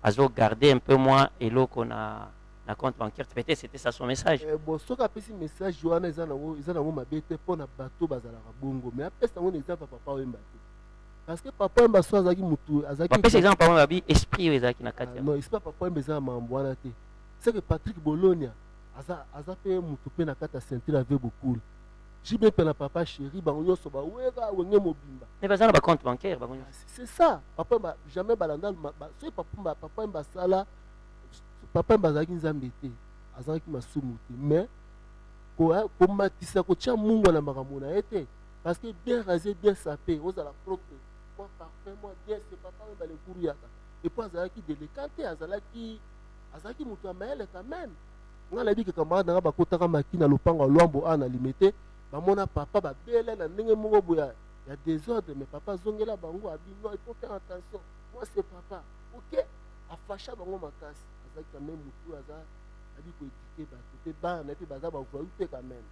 azo garder un peu moins eloko na compte bancaire, peut-être c'était ça son message. Bon, ce qu'a fait ce message, Johanna, ils ont mabete pour na bateau bazala bongo. Mais après ça, on est papa Wemba. Parce que papa Wemba soit azaki mutu, azaki. Papa c'est exemple papa Wemba esprit ezaki na kati. Non, esprit papa Wemba za mambwana te. C'est que Patrick Bologna aza fait mutu pe na kata ceinture avec beaucoup. Jibe pe na papa chéri bango nyoso ba wera wenge mobimba. Mais bazana ba compte bancaire bango. C'est ça. Papa Wemba jamais balanda c'est papa Wemba sala. Papa mbazaki nzambe te azalaki masumu te mais komatisa kotia mungu na makambo na ye te parce que bien rasé bien sapé ozala propre moi parfait moi bien c'est papa oyo balekuriaka et puis azalaki délicat te azalaki moto ya mayele quand même nga nayebi ke camarade nanga bakotaka maki na lopango ya lwambo ana limete bamona papa babele na ndenge moko boya ya désordre mais papa azongela bango abi non il faut faire attention moi c'est papa ok afasha bango makasi quand même mutu aza ali ko éduquer bato te bana pe baza ba voyou quand même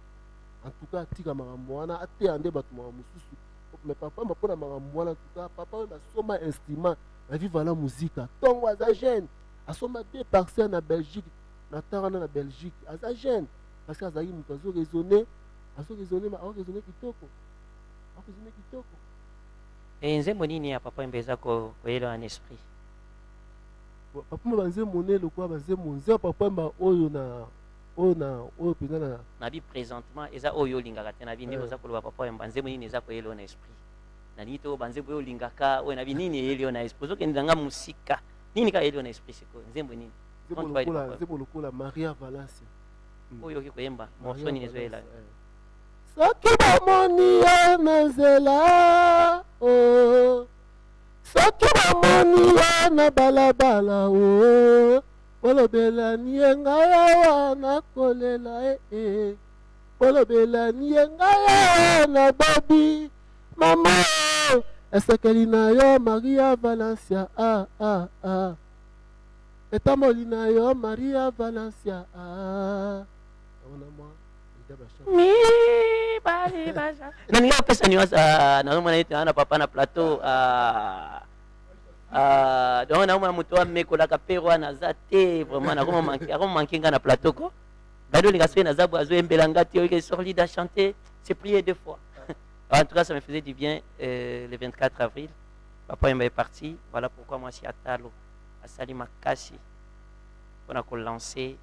en tout cas tika makambo wana ate ande bato mosusu mais papa m'a pona makambo wana en tout cas papa ba soma instrument la vivre la musique tongo aza jeune asoma 2 parcelles na Belgique na tarana na Belgique aza jeune parce que azali mutu azo raisonner kitoko et nzembo nini ya papa mbeza ko yelo en esprit papa banze monelo kwa banze monze papa mba oyo pena na bi présentement eza oyo lingaka te na bi ndiko za koloba papa banze monini eza ko yelo na esprit na nito banze boyo lingaka oyo na bi nini yelo na esprit zoke ndanga musika nini ka yelo na esprit siko nzembo nini nzembo lokola Maria Valencia oyo ki koyemba morceau nini ezoyela soki bamoni ya na nzela soki bamoni ya na balabala o bolobelani ye ngai awa nakolela bolobelani ye ngai awa na babi Maman, esakeli na yo Maria Valencia. Etamoli na yo Maria Valencia. Mi bali baja. Nani yo pesa niwas na mwana yetu ana papa na plateau donc na mwana muto amekola kapero na zate vraiment na koma mankinga na plateau ko. Bado linga na zabu azo embelanga ti yo sorli da chanter, c'est prié 2 fois. En tout cas, ça me faisait du bien le 24 avril. Papa est parti. Voilà pourquoi moi, je suis à Talo, à Salima Kassi. On a lancé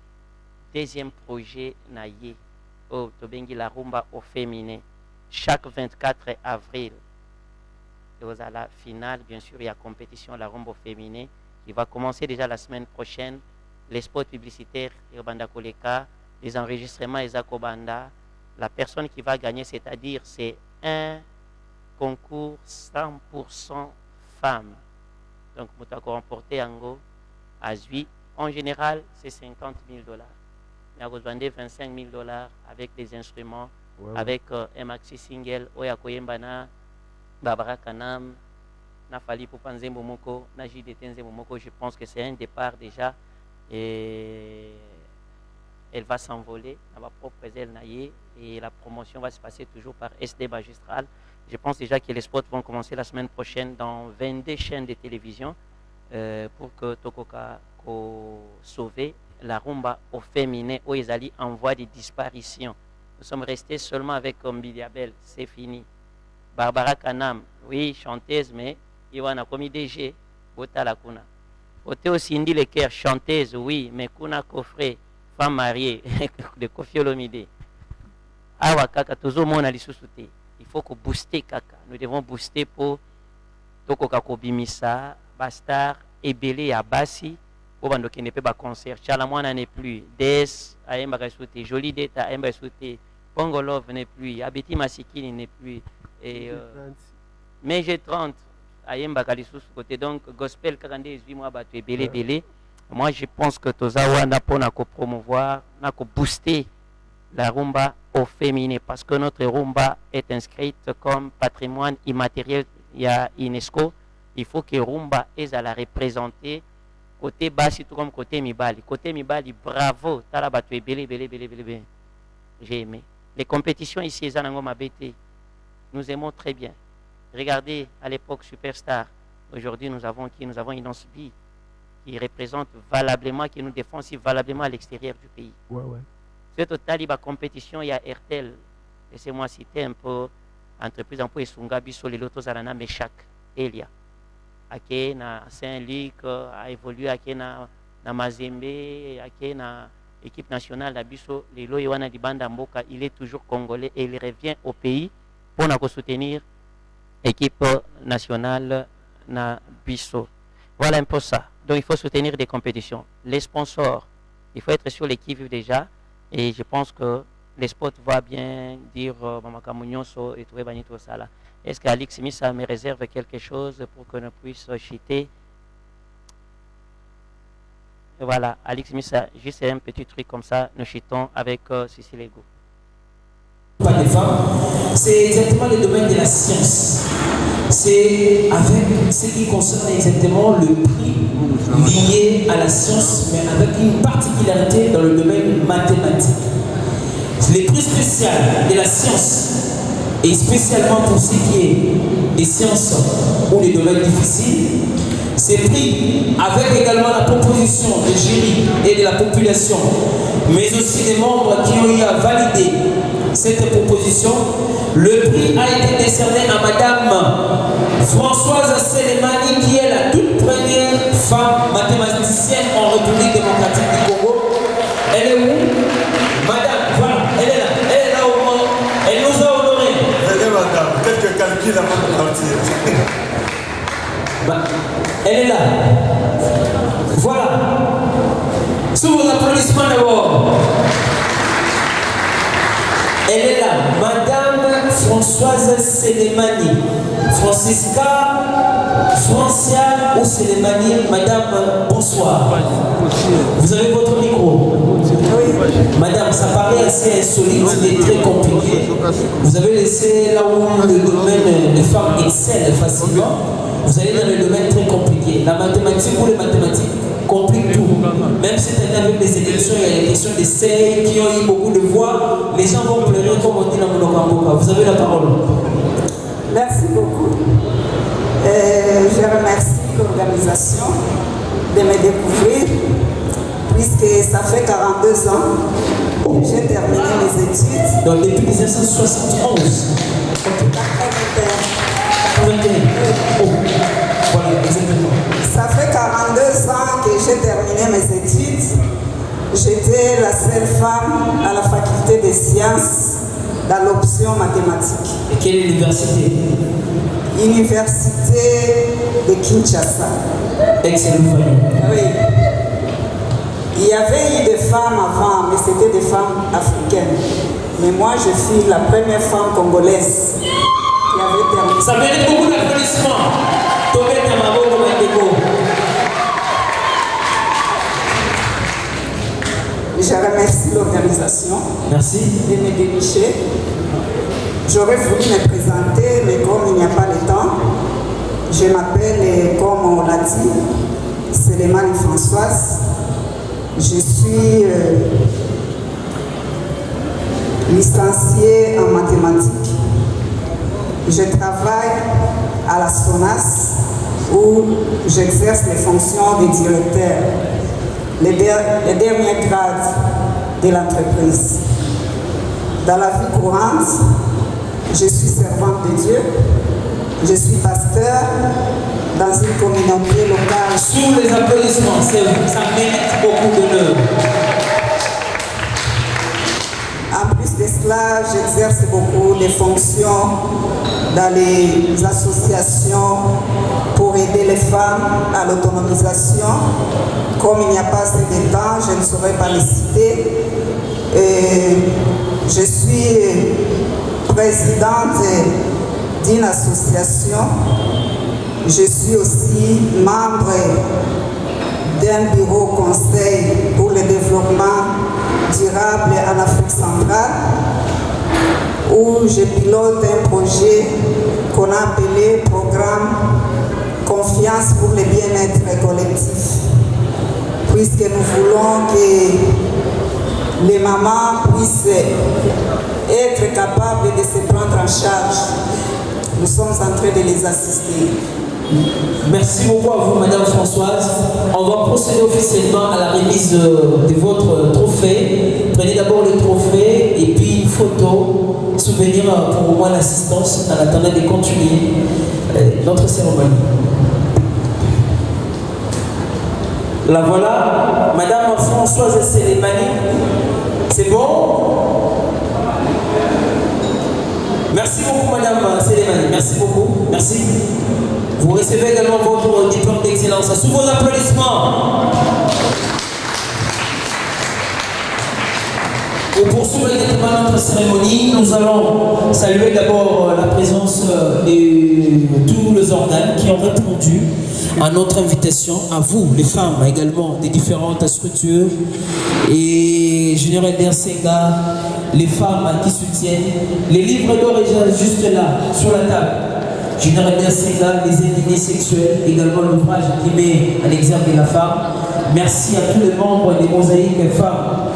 deuxième projet Naye au Tobengi la rumba au féminin. Chaque 24 avril, et à la finale, bien sûr, il y a compétition la rumba au féminin qui va commencer déjà la semaine prochaine. Les spots publicitaires, les enregistrements, les akobanda. La personne qui va gagner, c'est-à-dire c'est un concours 100% femmes. Donc, nous avons remporté en gros à Zui. En général, c'est $50 000. Nous avons vendu $25 000 avec des instruments, avec un maxi single, Oya Koyembana, Barbara Kanam, Nafali Poupanze Momoko, Najide Tenze Momoko. Je pense que c'est un départ déjà. Et elle va s'envoler dans ma propre aile naïe et la promotion va se passer toujours par SD Magistral. Je pense déjà que les spots vont commencer la semaine prochaine dans 22 chaînes de télévision pour que Tokoka sauver la rumba au féminin où ils allaient en voie de disparition. Nous sommes restés seulement avec Mbiliabel, c'est fini. Barbara Kanam, oui, chanteuse, mais il y a commis DG, Bota la Kuna. Oteo Cindy Leker, chanteuse, oui, mais Kuna Coffret, femme mariée de Kofi Olomide. Awa kaka toujours mon ali sousouté. Il faut que booster kaka. Nous devons booster pour toko kako bimisa, bastar et belé à Bassi pour bando qui ne peut pas concert. Chalamwana n'est plus. Des aemba kasouté, Jolie Deta aemba kasouté, Pongo Love n'est plus, Abeti Masikini n'est plus et mais j'ai 30 aemba kalisous côté donc gospel 48 mois battu belé belé. Moi, je pense que Tozawa n'a pas promouvoir, n'a pas booster la rumba au féminin parce que notre rumba est inscrite comme patrimoine immatériel. Il y a UNESCO. Il faut que rumba ait à la représenter côté bas, tout comme côté Mibali. Côté Mibali, bravo. Talabatoué, belé. J'ai aimé. Les compétitions ici, nous aimons très bien. Regardez à l'époque Superstar. Aujourd'hui, nous avons qui? Nous avons Inosbi, qui représente valablement, qui nous défend aussi valablement à l'extérieur du pays. C'est au Taliba compétition, il y a RTL. Laissez-moi citer un peu entreprise en peu Sungabi sur les lotos Arana Meshak, Elia. Ake na Saint-Luc a évolué ake na Mazembe, ake na équipe nationale d'Abisso, les Loyoana di Banda Mboka, il est toujours congolais et il revient au pays pour nous soutenir l'équipe nationale na Bisso. Voilà un peu ça. Donc il faut soutenir des compétitions. Les sponsors, il faut être sur l'équipe déjà. Et je pense que les spots vont bien dire Mamaka Mounioso et tout Banito Sala. Est-ce qu'Alix Missa me réserve quelque chose pour que nous puissions chiter? Voilà, Alix Missa, juste un petit truc comme ça, nous chitons avec Cécile Ego. Pas des femmes, c'est exactement le domaine de la science. C'est avec ce qui concerne exactement le prix lié à la science, mais avec une particularité dans le domaine mathématique. Les prix spéciaux de la science, et spécialement pour ce qui est des sciences ou des domaines difficiles, c'est pris avec également la proposition du jury et de la population, mais aussi des membres qui ont eu à valider cette proposition. Le prix a été décerné à Madame Françoise Selemani, qui est la toute première femme mathématicienne en République démocratique du Congo. Elle est où? Madame, voilà, elle est là. Elle est là au moins. Elle nous a honorés. Venez madame, quelques calculs avant de partir. Elle est là. Voilà. Sous vos applaudissements d'abord. Elle est là, Madame Françoise Selemani, Francisca, Francia ou Selemani. Madame, bonsoir. Vous avez votre micro. Madame, ça paraît assez insolite et très compliqué. Vous avez laissé là où le domaine des femmes excelle facilement. Vous allez dans le domaine très compliqué. La mathématique ou les mathématiques compliquent tout. Même cette année avec les élections, il y a des questions d'essai qui ont eu beaucoup de voix. Les gens vont pleurer comme on dit dans Monokamboka. Vous avez la parole. Merci beaucoup. Je remercie l'organisation de me découvrir, puisque ça fait 42 ans que j'ai terminé mes études. Donc depuis 1971. Voilà, exactement. Ça fait 42 ans que j'ai terminé mes études. J'étais la seule femme à la faculté des sciences dans l'option mathématiques. Et quelle université? Université de Kinshasa. Excellente famille. Oui. Il y avait eu des femmes avant, mais c'était des femmes africaines. Mais moi, je suis la première femme congolaise qui avait terminé. Ça mérite beaucoup d'applaudissements. Tomé Tamabo Komandeko. Je remercie l'organisation. Merci. De me dénicher. J'aurais voulu me présenter, mais comme il n'y a pas de temps, je m'appelle, comme on l'a dit, Sélémani Françoise. Je suis licenciée en mathématiques. Je travaille à la SONAS où j'exerce les fonctions de directeur, les derniers grades de l'entreprise. Dans la vie courante, je suis servante de Dieu, je suis pasteur dans une communauté locale. Sous les applaudissements, ça mérite beaucoup d'honneur. En plus de cela, j'exerce beaucoup de fonctions dans les associations pour aider les femmes à l'autonomisation. Comme il n'y a pas assez de temps, je ne saurais pas les citer. Je suis présidente d'une association. Je suis aussi membre d'un bureau conseil pour le développement durable en Afrique centrale, où je pilote un projet qu'on a appelé Programme Confiance pour le bien-être collectif, puisque nous voulons que les mamans puissent être capables de se prendre en charge. Nous sommes en train de les assister. Merci beaucoup à vous, Madame Françoise. On va procéder officiellement à la remise de votre trophée. Prenez d'abord le trophée et puis une photo, souvenir pour au moins l'assistance en attendant de continuer notre cérémonie. La voilà, Madame Françoise Sélémani. C'est bon? Merci beaucoup, Madame Sélémani. Merci beaucoup. Merci. Vous recevez également votre diplôme d'excellence. Sous vos applaudissements. Pour poursuivre directement notre cérémonie, nous allons saluer d'abord la présence de tous les organes qui ont répondu à notre invitation, à vous, les femmes également des différentes structures, et Général Dersenga, les femmes qui soutiennent. Les livres d'or juste là, sur la table. Général Dersenga, les indignés sexuels, également l'ouvrage qui met à l'exergue de la femme. Merci à tous les membres des mosaïques femmes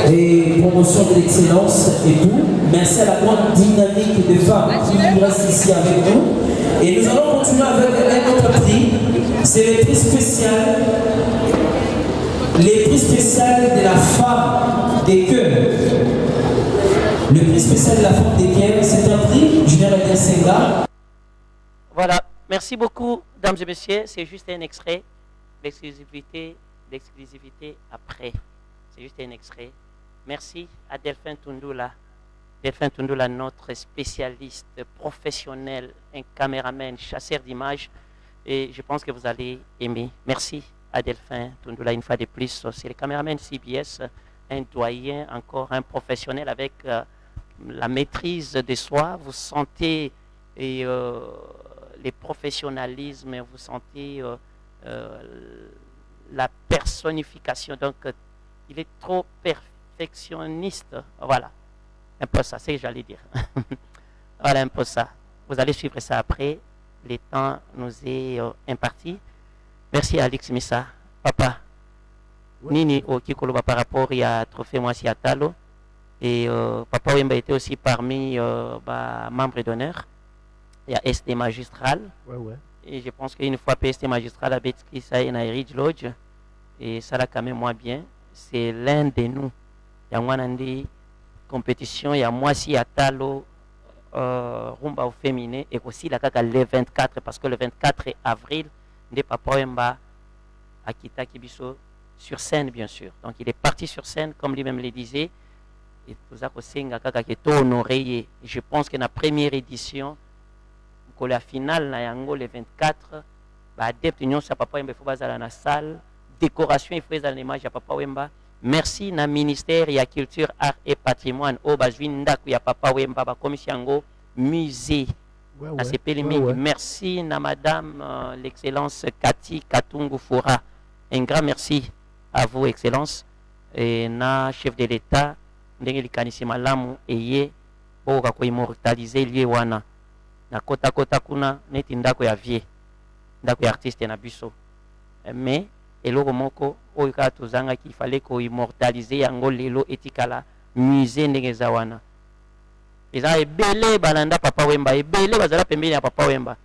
et promotion de l'excellence et tout. Merci à la grande dynamique des femmes qui restent ici avec nous. Et nous allons continuer avec un autre prix. C'est le prix spécial. Le prix spécial de la femme des cœurs. Le prix spécial de la femme des cœurs, c'est un prix Général Dersenga. Voilà, merci beaucoup, mesdames et messieurs. C'est juste un extrait d'exclusivité après. C'est juste un extrait. Merci à Delphin Tundula. Delphin Tundula, notre spécialiste professionnel, un caméraman, chasseur d'images. Et je pense que vous allez aimer. Merci à Delphin Tundula une fois de plus. C'est le caméraman CBS, un doyen, encore un professionnel avec la maîtrise de soi. Vous sentez les professionnalismes, vous sentez la personnification. Donc, il est trop perfectionniste. Voilà. Un peu ça, c'est ce que j'allais dire. Voilà un peu ça. Vous allez suivre ça après. Le temps nous est imparti. Merci Alex Missa. Papa, Nini Okikolo par rapport à Trophée Moissi Atalo. Et Papa Wemba était aussi parmi membres d'honneur. Il y a ST Magistral. Ouais. Et je pense qu'une fois PST Magistral a Betski, ça est Ridge Lodge. Et ça l'a quand même moins bien. C'est l'un de nous. Il y a une compétition. Il y a Moissi Atalo. Rumba au féminin et aussi la caca le 24 parce que le 24 avril de Papa Wemba à Kita Kibiso sur scène bien sûr. Donc il est parti sur scène comme lui-même le disait et tout ça qui est honoré. Je pense que la première édition que la finale na yango le 24 ba adepte union sa Papa Wemba faut bazala na salle décoration il faut les images à Papa Wemba. Merci na ministère ya culture art et patrimoine au bazwinda ku ya Papa Wemba ba commission musée à CPLM. Merci na madame l'excellence Cathy Katungu Foura. Un grand merci à vous excellence et na chef de l'état ndenge likanisi malamu eye boka ko immortaliser lié wana na kota kuna neti ndako ya vie ndako ya artiste na biso mais eloko moko oyo kaka tozangaki il fallait ko immortaliser yango lelo etikala musée ndenge eza wana eza ebele balanda Papa Wemba ebele bazala pembeni ya Papa Wemba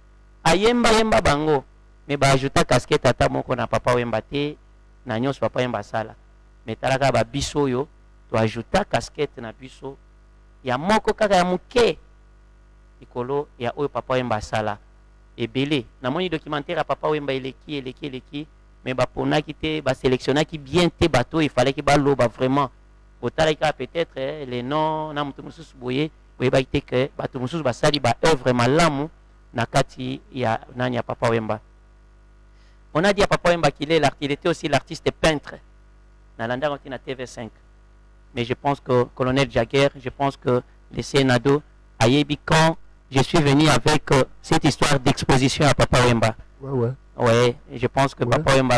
ayemba bango mais baajuta casquette ata moko na Papa Wemba te na nyonso Papa Wemba asala mais talaka ba biso oyo toajuta casquette na biso ya moko kaka ya moke likolo ya oyo Papa Wemba asala ebele namoni documentaire ya Papa Wemba eleki mais baponaki te basélectionnaki bien te bateau il fallait que baloba vraiment botalaka peut-être les noms na mutu mususu boye boyebaki te que bato mususu basali ba œuvre malamu na kati ya nani ya Papa Wemba. On a dit à Papa Wemba qu'il était aussi l'artiste peintre na landa on na TV5 mais je pense que colonel Jagger, je pense que le Sénado ayebi quand je suis venu avec cette histoire d'exposition à Papa Wemba. Ouais, je pense que Papa Wemba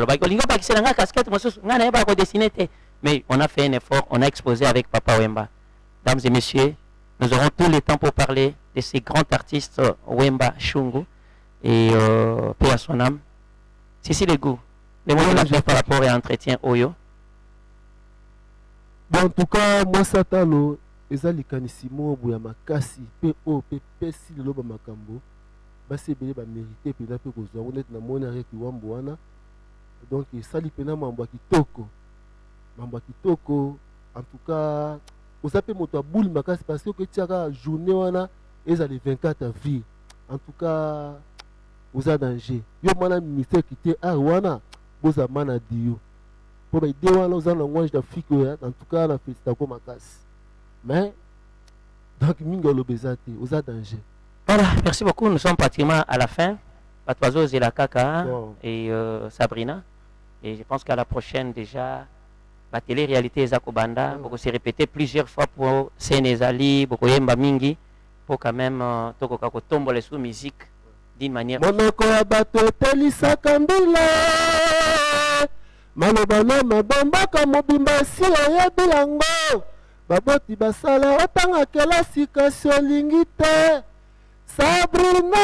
mais on a fait un effort, on a exposé avec Papa Wemba. Mesdames et messieurs, nous aurons tout le temps pour parler de ces grands artistes Wemba Shungu et paix à son âme. C'est le goût. Les mots de par rapport à l'entretien Oyo. Bon, en tout cas, moi Satalo, ezali kanisimo boya makasi pe o pe pesi le loba makambo. Basi ebele ba mérité pena pe kozwa honnête na mona avec wambo wana donc sali pena mambo kitoko en tout cas osape moto a boule makasi parce que tiaka journée wana ezali 24 avril en tout cas oza danger yo mwana ministère kité wana boza mana dio pour ba de wana oza na ngwange d'Afrique en tout cas na félicitations makasi mais donc mingo lobezate oza danger. Voilà, merci beaucoup. Nous sommes pratiquement à la fin. Patoiseau Zelakaka et Sabrina. Et je pense qu'à la prochaine déjà, la télé-réalité Zakobanda, beaucoup se répéter plusieurs fois pour Sénézali, beaucoup Yemba Mingi, pour quand même Tokokako tombe les sous-musique d'une manière. Monoko abato telisa kambila. Malobana mabamba kamobimba sila ya bilango. Baboti basala otanga kelasi kasi olingi te. Sabrina